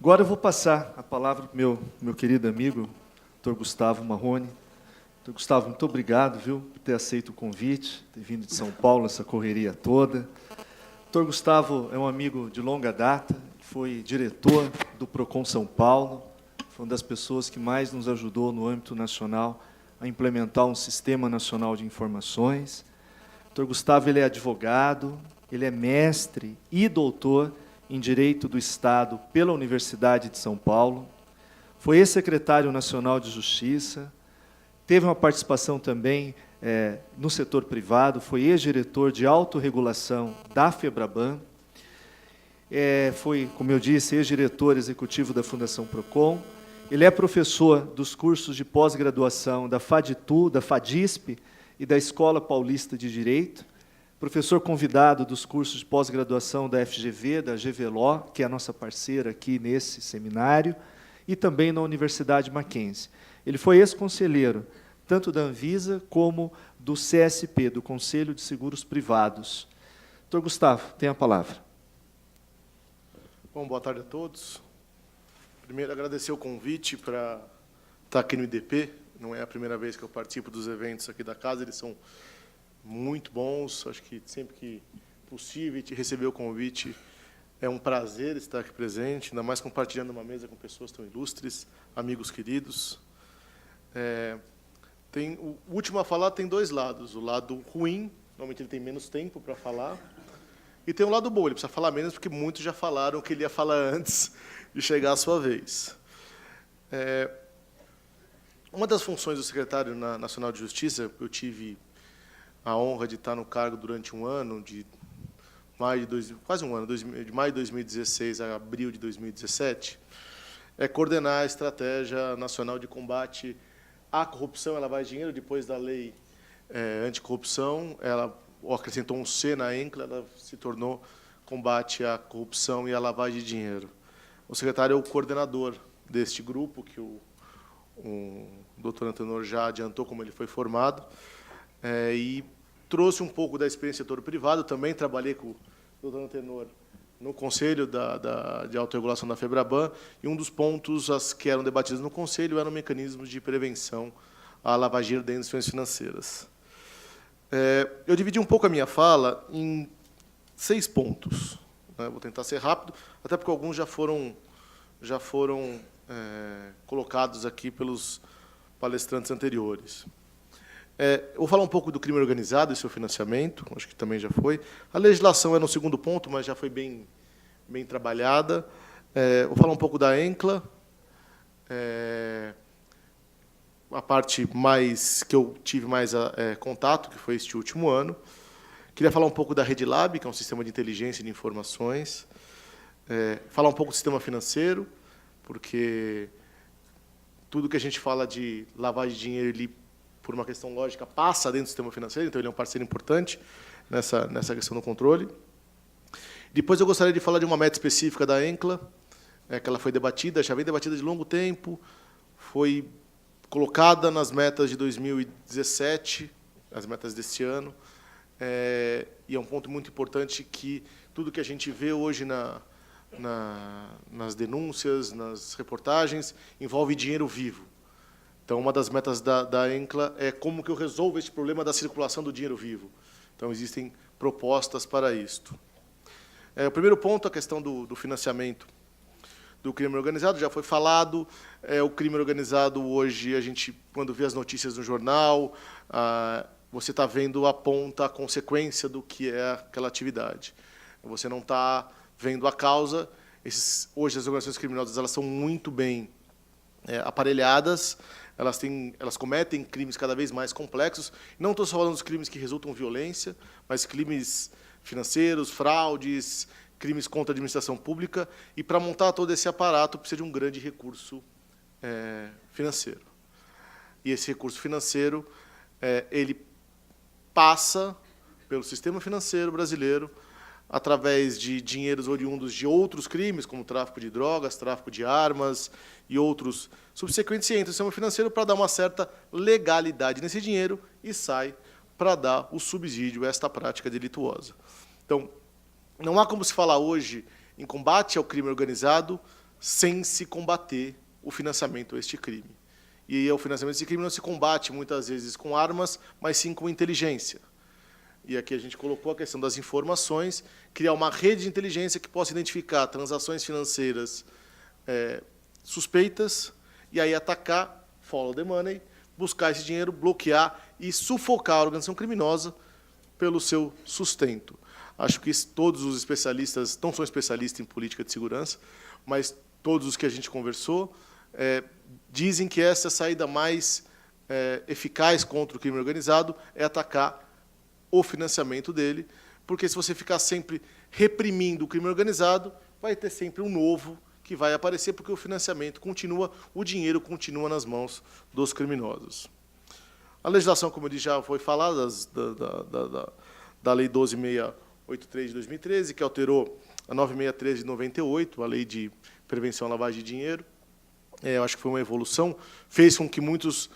Agora eu vou passar a palavra para o meu querido amigo, Dr. Gustavo Marrone. Dr. Gustavo, muito obrigado, viu, por ter aceito o convite, ter vindo de São Paulo, essa correria toda. Dr. Gustavo é um amigo de longa data, foi diretor do Procon São Paulo, foi uma das pessoas que mais nos ajudou no âmbito nacional a implementar um sistema nacional de informações. Dr. Gustavo, ele é advogado, ele é mestre e doutor em Direito do Estado pela Universidade de São Paulo, foi ex-secretário nacional de Justiça, teve uma participação também no setor privado, foi ex-diretor de autorregulação da FEBRABAN, foi, como eu disse, ex-diretor executivo da Fundação Procon, ele é professor dos cursos de pós-graduação da FADITU, da FADISP e da Escola Paulista de Direito, professor convidado dos cursos de pós-graduação da FGV, da GVLO, que é a nossa parceira aqui nesse seminário, e também na Universidade Mackenzie. Ele foi ex-conselheiro, tanto da Anvisa como do CSP, do Conselho de Seguros Privados. Dr. Gustavo, tem a palavra. Bom, boa tarde a todos. Primeiro, agradecer o convite para estar aqui no IDP. Não é a primeira vez que eu participo dos eventos aqui da casa, eles são muito bons. Acho que sempre que possível receber o convite é um prazer estar aqui presente, ainda mais compartilhando uma mesa com pessoas tão ilustres, amigos queridos. O último a falar tem 2 lados. O lado ruim, normalmente ele tem menos tempo para falar, e tem um lado bom, ele precisa falar menos, porque muitos já falaram que ele ia falar antes de chegar a sua vez. Uma das funções do secretário nacional de Justiça, eu tive a honra de estar no cargo durante um ano, quase um ano, de maio de 2016 a abril de 2017, é coordenar a estratégia nacional de combate à corrupção. Ela vai dinheiro, depois da lei anticorrupção, ela acrescentou um C na ENCLA, ela se tornou combate à corrupção e à lavagem de dinheiro. O secretário é o coordenador deste grupo, que o Dr. Antenor já adiantou como ele foi formado, e trouxe um pouco da experiência do setor privado. Também trabalhei com o Dr. Antenor no Conselho de Autorregulação da FEBRABAN, e um dos pontos que eram debatidos no Conselho eram mecanismos de prevenção à lavagem de instituições financeiras. Eu dividi um pouco a minha fala em 6 pontos. né? Vou tentar ser rápido, até porque alguns já foram colocados aqui pelos palestrantes anteriores. Eu vou falar um pouco do crime organizado e seu financiamento, acho que também já foi. A legislação é no segundo ponto, mas já foi bem trabalhada. Vou falar um pouco da ENCLA, a parte que eu tive mais contato, que foi este último ano. Queria falar um pouco da Rede Lab, que é um sistema de inteligência e de informações. Falar um pouco do sistema financeiro, porque tudo que a gente fala de lavagem de dinheiro, ele, por uma questão lógica, passa dentro do sistema financeiro, então ele é um parceiro importante nessa questão do controle. Depois eu gostaria de falar de uma meta específica da ENCLA, que ela foi debatida, já vem debatida de longo tempo, foi colocada nas metas de 2017, as metas deste ano, e é um ponto muito importante que tudo que a gente vê hoje nas denúncias, nas reportagens, envolve dinheiro vivo. Então, uma das metas da ENCLA é como que eu resolvo esse problema da circulação do dinheiro vivo. Então, existem propostas para isto. O primeiro ponto, a questão do financiamento do crime organizado, já foi falado. O crime organizado, hoje, a gente, quando vê as notícias no jornal, você está vendo a ponta, a consequência do que é aquela atividade. Você não está vendo a causa. Hoje, as organizações criminosas elas são muito bem aparelhadas, elas cometem crimes cada vez mais complexos. Não estou só falando dos crimes que resultam em violência, mas crimes financeiros, fraudes, crimes contra a administração pública, e para montar todo esse aparato precisa de um grande recurso financeiro. E esse recurso financeiro, ele passa pelo sistema financeiro brasileiro, através de dinheiros oriundos de outros crimes, como tráfico de drogas, tráfico de armas e outros subsequentes, e entra no sistema financeiro para dar uma certa legalidade nesse dinheiro e sai para dar o subsídio a esta prática delituosa. Então, não há como se falar hoje em combate ao crime organizado sem se combater o financiamento a este crime. E o financiamento desse crime não se combate, muitas vezes, com armas, mas sim com inteligência. E aqui a gente colocou a questão das informações, criar uma rede de inteligência que possa identificar transações financeiras suspeitas, e aí atacar, follow the money, buscar esse dinheiro, bloquear e sufocar a organização criminosa pelo seu sustento. Acho que todos os especialistas, não sou especialista em política de segurança, mas todos os que a gente conversou dizem que essa saída mais eficaz contra o crime organizado é atacar o financiamento dele, porque se você ficar sempre reprimindo o crime organizado, vai ter sempre um novo que vai aparecer, porque o financiamento continua, o dinheiro continua nas mãos dos criminosos. A legislação, como eu disse, já foi falada, da Lei 12.683 de 2013, que alterou a 9.613 de 98, a Lei de Prevenção à Lavagem de Dinheiro. Eu acho que foi uma evolução, fez com que muitos,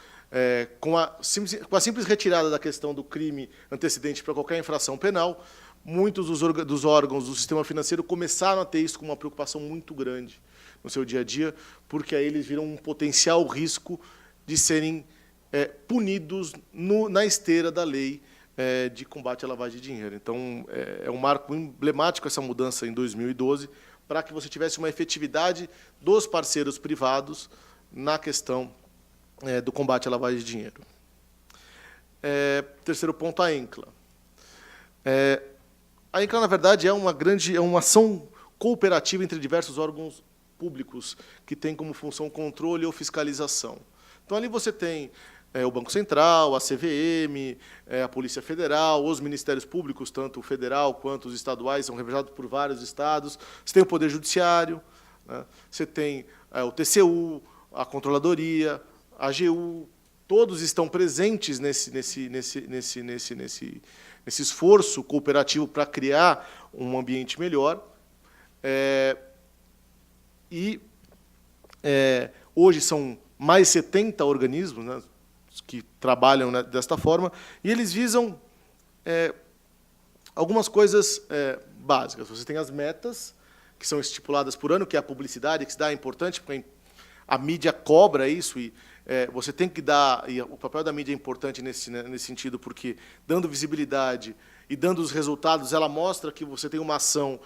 com a simples retirada da questão do crime antecedente para qualquer infração penal, muitos dos órgãos do sistema financeiro começaram a ter isso como uma preocupação muito grande no seu dia a dia, porque aí eles viram um potencial risco de serem punidos na esteira da lei de combate à lavagem de dinheiro. Então, é um marco emblemático essa mudança em 2012, para que você tivesse uma efetividade dos parceiros privados na questão do combate à lavagem de dinheiro. Terceiro ponto, a ENCLA. A ENCLA, na verdade, é uma ação cooperativa entre diversos órgãos públicos que tem como função controle ou fiscalização. Então, ali você tem o Banco Central, a CVM, a Polícia Federal, os Ministérios Públicos, tanto o federal quanto os estaduais, são representados por vários estados. Você tem o Poder Judiciário, né? Você tem o TCU, a Controladoria, a AGU, todos estão presentes nesse esforço cooperativo para criar um ambiente melhor. Hoje são mais 70 organismos, né, que trabalham desta forma, e eles visam algumas coisas básicas. Você tem as metas, que são estipuladas por ano, que é a publicidade, que se dá, é importante, porque a mídia cobra isso, e você tem que dar, e o papel da mídia é importante nesse sentido, porque, dando visibilidade e dando os resultados, ela mostra que você tem uma ação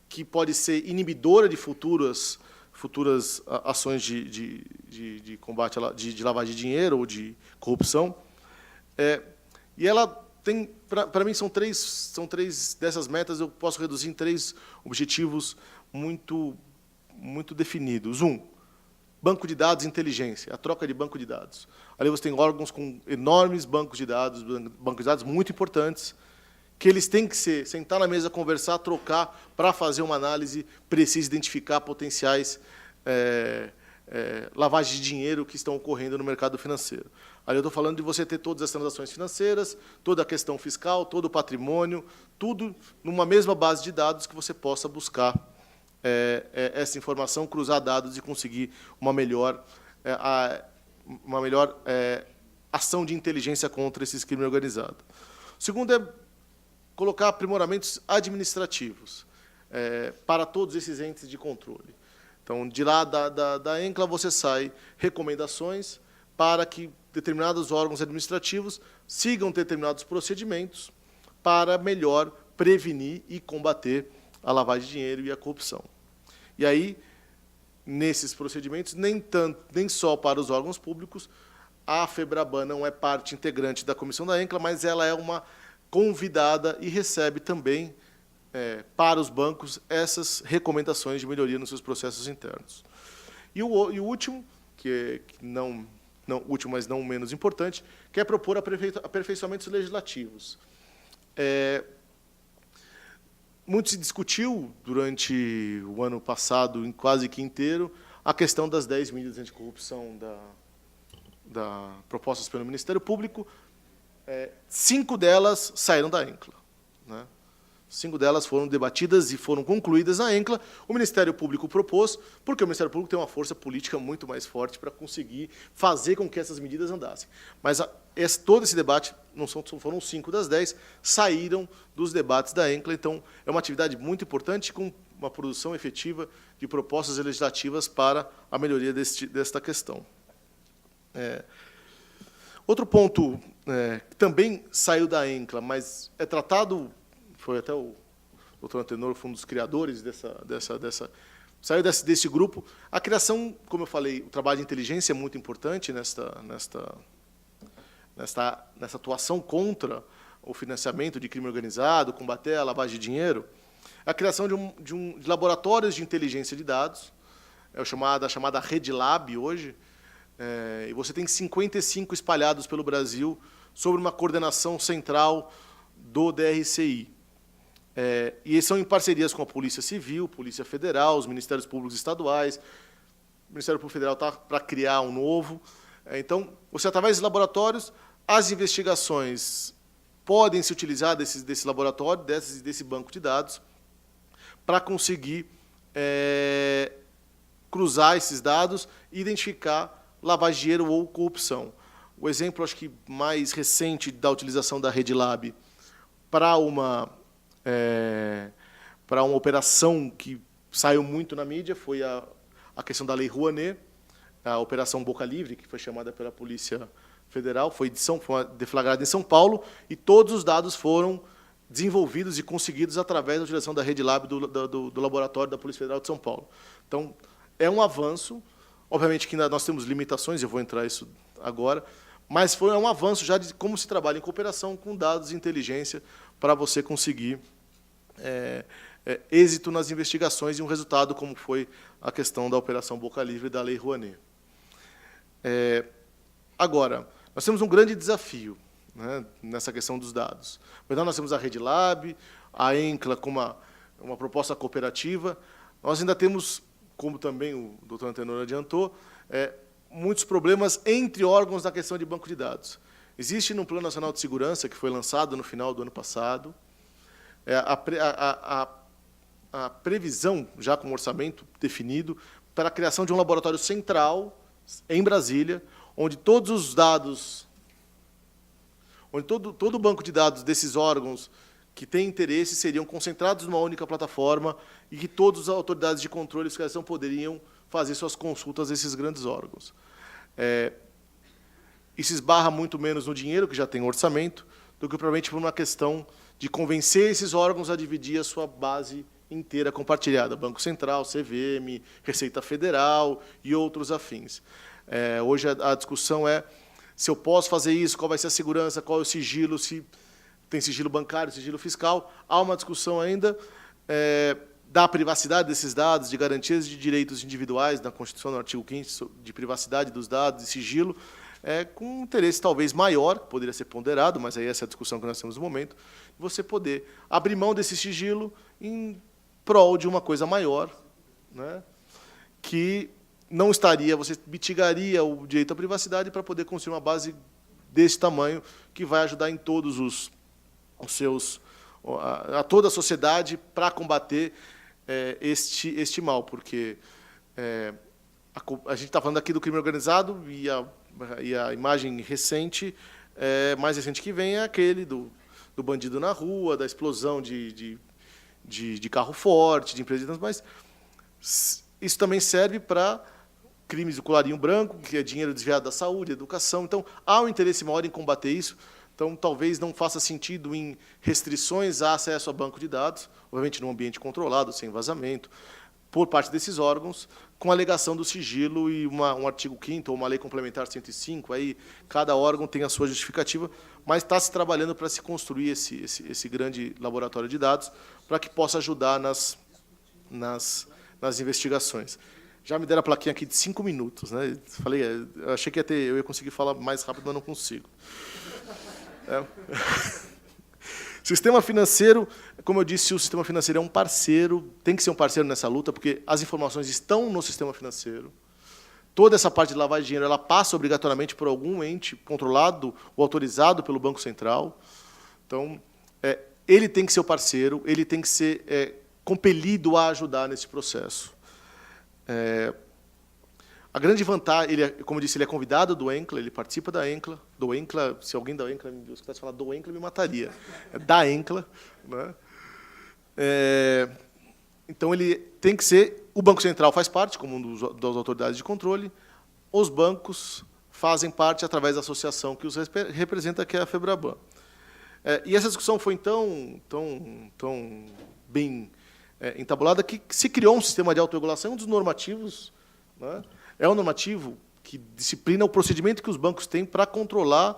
que pode ser inibidora de futuras ações de combate de lavagem de dinheiro ou de corrupção. E ela tem, para mim, são três dessas metas, eu posso reduzir em 3 objetivos muito definidos. Banco de dados e inteligência, a troca de banco de dados. Ali você tem órgãos com enormes bancos de dados muito importantes, que eles têm que sentar na mesa, conversar, trocar, para fazer uma análise precisa, identificar potenciais lavagens de dinheiro que estão ocorrendo no mercado financeiro. Ali eu estou falando de você ter todas as transações financeiras, toda a questão fiscal, todo o patrimônio, tudo numa mesma base de dados que você possa buscar essa informação, cruzar dados e conseguir uma melhor ação de inteligência contra esses crimes organizados. O segundo é colocar aprimoramentos administrativos para todos esses entes de controle. Então, de lá da ENCLA, você sai recomendações para que determinados órgãos administrativos sigam determinados procedimentos para melhor prevenir e combater a lavagem de dinheiro e a corrupção. E aí, nesses procedimentos, nem só para os órgãos públicos, a FEBRABAN não é parte integrante da comissão da ENCLA, mas ela é uma convidada e recebe também, para os bancos, essas recomendações de melhoria nos seus processos internos. E o último, último, mas não menos importante, que é propor aperfeiçoamentos legislativos. Muito se discutiu, durante o ano passado, quase que inteiro, a questão das 10 medidas anticorrupção propostas pelo Ministério Público. 5 delas saíram da ENCLA, né? 5 delas foram debatidas e foram concluídas na ENCLA. O Ministério Público propôs, porque o Ministério Público tem uma força política muito mais forte para conseguir fazer com que essas medidas andassem. Mas todo esse debate, foram 5 das 10, saíram dos debates da ENCLA. Então, é uma atividade muito importante, com uma produção efetiva de propostas legislativas para a melhoria desta questão. Outro ponto que também saiu da ENCLA, mas é tratado, foi até o doutor Antenor, foi um dos criadores saiu desse grupo. A criação, como eu falei, o trabalho de inteligência é muito importante nessa atuação contra o financiamento de crime organizado, combater a lavagem de dinheiro. A criação de laboratórios de inteligência de dados, a chamada RedLab hoje, e você tem 55 espalhados pelo Brasil, sob uma coordenação central do DRCI. E eles são em parcerias com a Polícia Civil, Polícia Federal, os Ministérios Públicos Estaduais. O Ministério Público Federal está para criar um novo. Então, você, através dos laboratórios, as investigações podem se utilizar desse laboratório, desse banco de dados, para conseguir cruzar esses dados e identificar lavagem de dinheiro ou corrupção. O exemplo, acho que mais recente da utilização da RedLab para uma operação que saiu muito na mídia foi a questão da Lei Rouanet, a Operação Boca Livre, que foi chamada pela Polícia Federal, foi deflagrada em São Paulo, e todos os dados foram desenvolvidos e conseguidos através da utilização da RedLab do laboratório da Polícia Federal de São Paulo. Então, é um avanço. Obviamente que ainda nós temos limitações, eu vou entrar nisso agora, mas foi um avanço já de como se trabalha em cooperação com dados e inteligência para você conseguir êxito nas investigações e um resultado como foi a questão da Operação Boca Livre e da Lei Rouanet. Agora, nós temos um grande desafio, né, nessa questão dos dados. Então, nós temos a RedLab, a ENCLA com uma proposta cooperativa. Nós ainda temos, como também o doutor Antenor adiantou, muitos problemas entre órgãos na questão de banco de dados. Existe no Plano Nacional de Segurança, que foi lançado no final do ano passado, a previsão, já com orçamento definido, para a criação de um laboratório central em Brasília, onde todos os dados, onde todo o banco de dados desses órgãos que têm interesse seriam concentrados numa única plataforma e que todas as autoridades de controle e fiscalização poderiam fazer suas consultas a esses grandes órgãos. Isso esbarra muito menos no dinheiro, que já tem orçamento, do que provavelmente por uma questão de convencer esses órgãos a dividir a sua base inteira compartilhada, Banco Central, CVM, Receita Federal e outros afins. Hoje a discussão é se eu posso fazer isso, qual vai ser a segurança, qual é o sigilo, se tem sigilo bancário, sigilo fiscal. Há uma discussão ainda da privacidade desses dados, de garantias de direitos individuais, na Constituição, no artigo 5º, de privacidade dos dados, de sigilo, com um interesse talvez maior, que poderia ser ponderado, mas aí essa é a discussão que nós temos no momento, você poder abrir mão desse sigilo em prol de uma coisa maior, né, que não estaria, você mitigaria o direito à privacidade para poder construir uma base desse tamanho, que vai ajudar em todos os seus, a toda a sociedade para combater este mal, porque a gente está falando aqui do crime organizado e a imagem recente, mais recente que vem, é aquele do bandido na rua, da explosão de carro forte, de empresas de trânsito, mas isso também serve para crimes do colarinho branco, que é dinheiro desviado da saúde, educação. Então, há um interesse maior em combater isso. Então, talvez não faça sentido em restrições a acesso a banco de dados, obviamente num ambiente controlado, sem vazamento, por parte desses órgãos, com alegação do sigilo e um artigo 5º ou uma lei complementar 105, aí cada órgão tem a sua justificativa, mas está se trabalhando para se construir esse grande laboratório de dados, para que possa ajudar nas investigações. Já me deram a plaquinha aqui de 5 minutos, né? Falei, eu achei que eu ia conseguir falar mais rápido, mas não consigo. Sistema financeiro, como eu disse, o sistema financeiro é um parceiro, tem que ser um parceiro nessa luta, porque as informações estão no sistema financeiro. Toda essa parte de lavagem de dinheiro, ela passa obrigatoriamente por algum ente controlado ou autorizado pelo Banco Central. Então, ele tem que ser o parceiro, ele tem que ser compelido a ajudar nesse processo. A grande vantagem, como eu disse, ele é convidado do ENCLA, ele participa da ENCLA. Do ENCLA, se alguém da ENCLA me escutasse falar do ENCLA, me mataria. É da ENCLA. Né? Então, ele tem que ser... O Banco Central faz parte, como das autoridades de controle. Os bancos fazem parte através da associação que os representa, que é a FEBRABAN. E essa discussão foi tão bem entabulada que se criou um sistema de autorregulação, um dos normativos, né? É um normativo que disciplina o procedimento que os bancos têm para controlar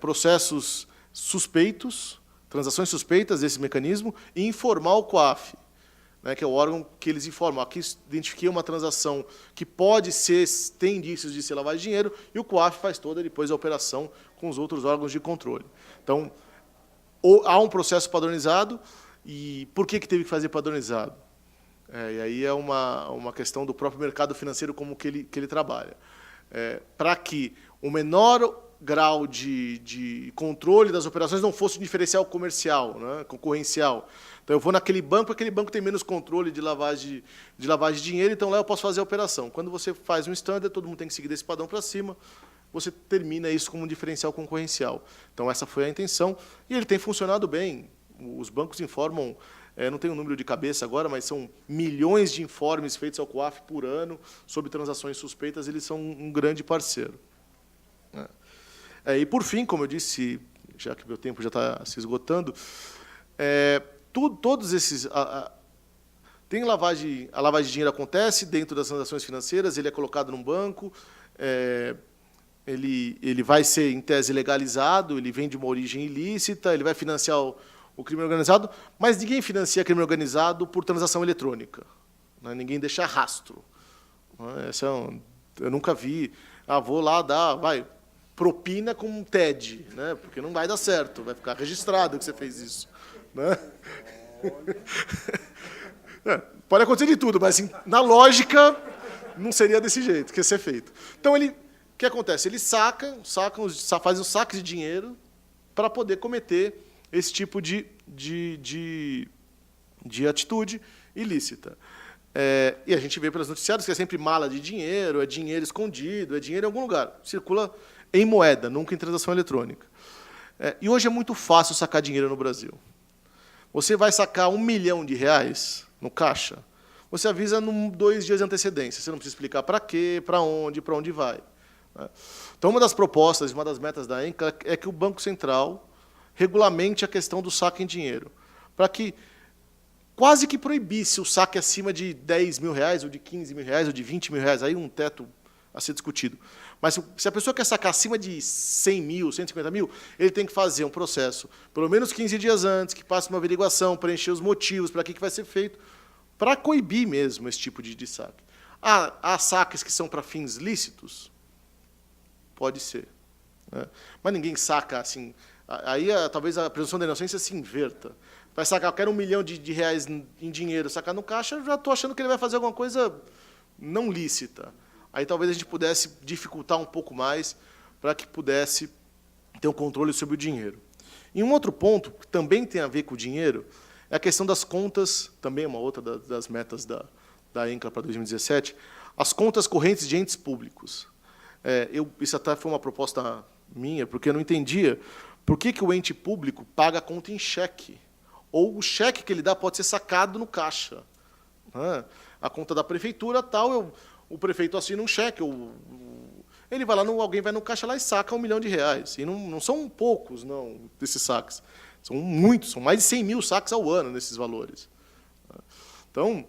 processos suspeitos, transações suspeitas desse mecanismo, e informar o COAF, né, que é o órgão que eles informam. Aqui identifiquei uma transação que tem indícios de ser lavagem de dinheiro, e o COAF faz toda depois a operação com os outros órgãos de controle. Então, há um processo padronizado, e por que teve que fazer padronizado? E aí é uma questão do próprio mercado financeiro, como que ele trabalha. Para que o menor grau de controle das operações não fosse um diferencial comercial, né, concorrencial. Então, eu vou naquele banco tem menos controle de lavagem de dinheiro, então lá eu posso fazer a operação. Quando você faz um standard, todo mundo tem que seguir desse padrão para cima, você termina isso como um diferencial concorrencial. Então, essa foi a intenção, e ele tem funcionado bem. Os bancos informam, não tenho o número de cabeça agora, mas são milhões de informes feitos ao COAF por ano sobre transações suspeitas, eles são um grande parceiro. E, por fim, como eu disse, já que meu tempo já está se esgotando, todos esses... a lavagem de dinheiro acontece dentro das transações financeiras, ele é colocado num banco, ele vai ser, em tese, legalizado, ele vem de uma origem ilícita, ele vai financiar o crime organizado, mas ninguém financia crime organizado por transação eletrônica. Né? Ninguém deixa rastro. Eu nunca vi, vou lá dar, propina com um TED, né? Porque não vai dar certo, vai ficar registrado que você fez isso. Né? Pode acontecer de tudo, mas assim, na lógica não seria desse jeito que ia ser feito. Então, o que acontece? Ele faz os saques de dinheiro para poder cometer esse tipo de atitude ilícita. E a gente vê pelos noticiários que é sempre mala de dinheiro, é dinheiro escondido, é dinheiro em algum lugar. Circula em moeda, nunca em transação eletrônica. E hoje é muito fácil sacar dinheiro no Brasil. Você vai sacar R$1 milhão no caixa, você avisa 2 dias de antecedência. Você não precisa explicar para quê, para onde vai. Então, uma das propostas, uma das metas da ENCLA é que o Banco Central regulamente a questão do saque em dinheiro, para que quase que proibisse o saque acima de R$10.000, ou de R$15.000, ou de R$20.000, aí um teto a ser discutido. Mas se a pessoa quer sacar acima de 100 mil, 150 mil, ele tem que fazer um processo, pelo menos 15 dias antes, que passe uma averiguação, preencher os motivos, para que vai ser feito, para coibir mesmo esse tipo de saque. Há saques que são para fins lícitos? Pode ser. Né? Mas ninguém saca assim. Aí talvez a presunção da inocência se inverta. Vai sacar, eu quero R$1 milhão em dinheiro, sacar no caixa, eu já estou achando que ele vai fazer alguma coisa não lícita. Aí talvez a gente pudesse dificultar um pouco mais para que pudesse ter um controle sobre o dinheiro. E um outro ponto, que também tem a ver com o dinheiro, é a questão das contas, também é uma outra das metas da ENCLA para 2017, as contas correntes de entes públicos. Isso até foi uma proposta minha, porque eu não entendia por que o ente público paga a conta em cheque, ou o cheque que ele dá pode ser sacado no caixa. A conta da prefeitura, tal, o prefeito assina um cheque, ele vai lá, alguém vai no caixa lá e saca R$1 milhão. E não são poucos, não, desses saques. São muitos, são mais de 100 mil saques ao ano nesses valores. Então,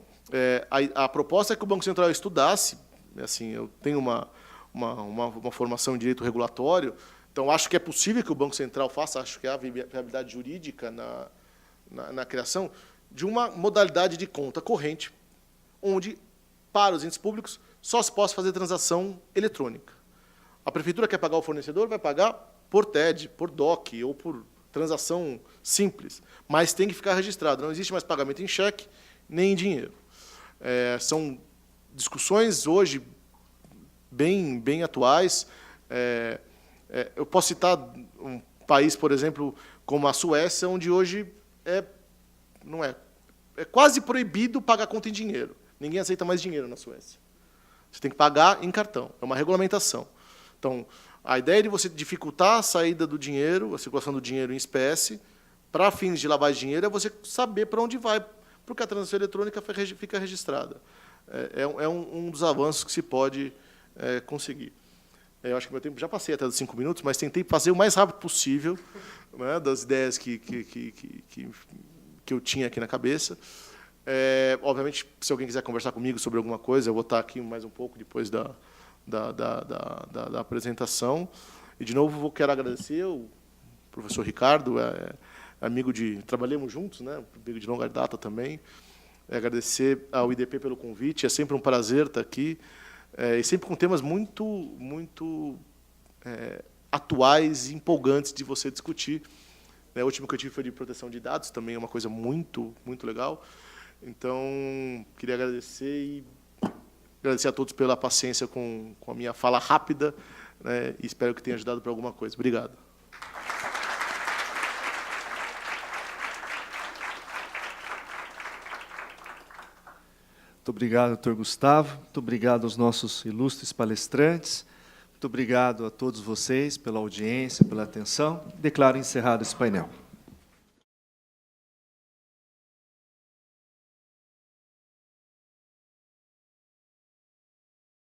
a proposta é que o Banco Central estudasse, assim, eu tenho uma formação em direito regulatório, então acho que é possível que o Banco Central faça, acho que há viabilidade jurídica na criação de uma modalidade de conta corrente, onde, para os entes públicos, só se possa fazer transação eletrônica. A prefeitura quer pagar o fornecedor, vai pagar por TED, por DOC ou por transação simples, mas tem que ficar registrado. Não existe mais pagamento em cheque nem em dinheiro. São discussões hoje bem atuais. Eu posso citar um país, por exemplo, como a Suécia, onde hoje é quase proibido pagar conta em dinheiro. Ninguém aceita mais dinheiro na Suécia. Você tem que pagar em cartão. É uma regulamentação. Então, a ideia de você dificultar a saída do dinheiro, a circulação do dinheiro em espécie, para fins de lavagem de dinheiro, é você saber para onde vai, porque a transação eletrônica fica registrada. É um dos avanços que se pode conseguir. Eu acho que meu tempo já passei até dos 5 minutos, mas tentei fazer o mais rápido possível, né, das ideias que eu tinha aqui na cabeça. Obviamente, se alguém quiser conversar comigo sobre alguma coisa, eu vou estar aqui mais um pouco depois da apresentação. E, de novo, quero agradecer o professor Ricardo, amigo trabalhamos juntos, né, amigo de longa data também. Agradecer ao IDP pelo convite, é sempre um prazer estar aqui, e sempre com temas muito atuais e empolgantes de você discutir. O último que eu tive foi de proteção de dados, também é uma coisa muito legal. Então, queria agradecer a todos pela paciência com a minha fala rápida, né, e espero que tenha ajudado para alguma coisa. Obrigado. Muito obrigado, doutor Gustavo. Muito obrigado aos nossos ilustres palestrantes. Muito obrigado a todos vocês pela audiência, pela atenção. Declaro encerrado esse painel.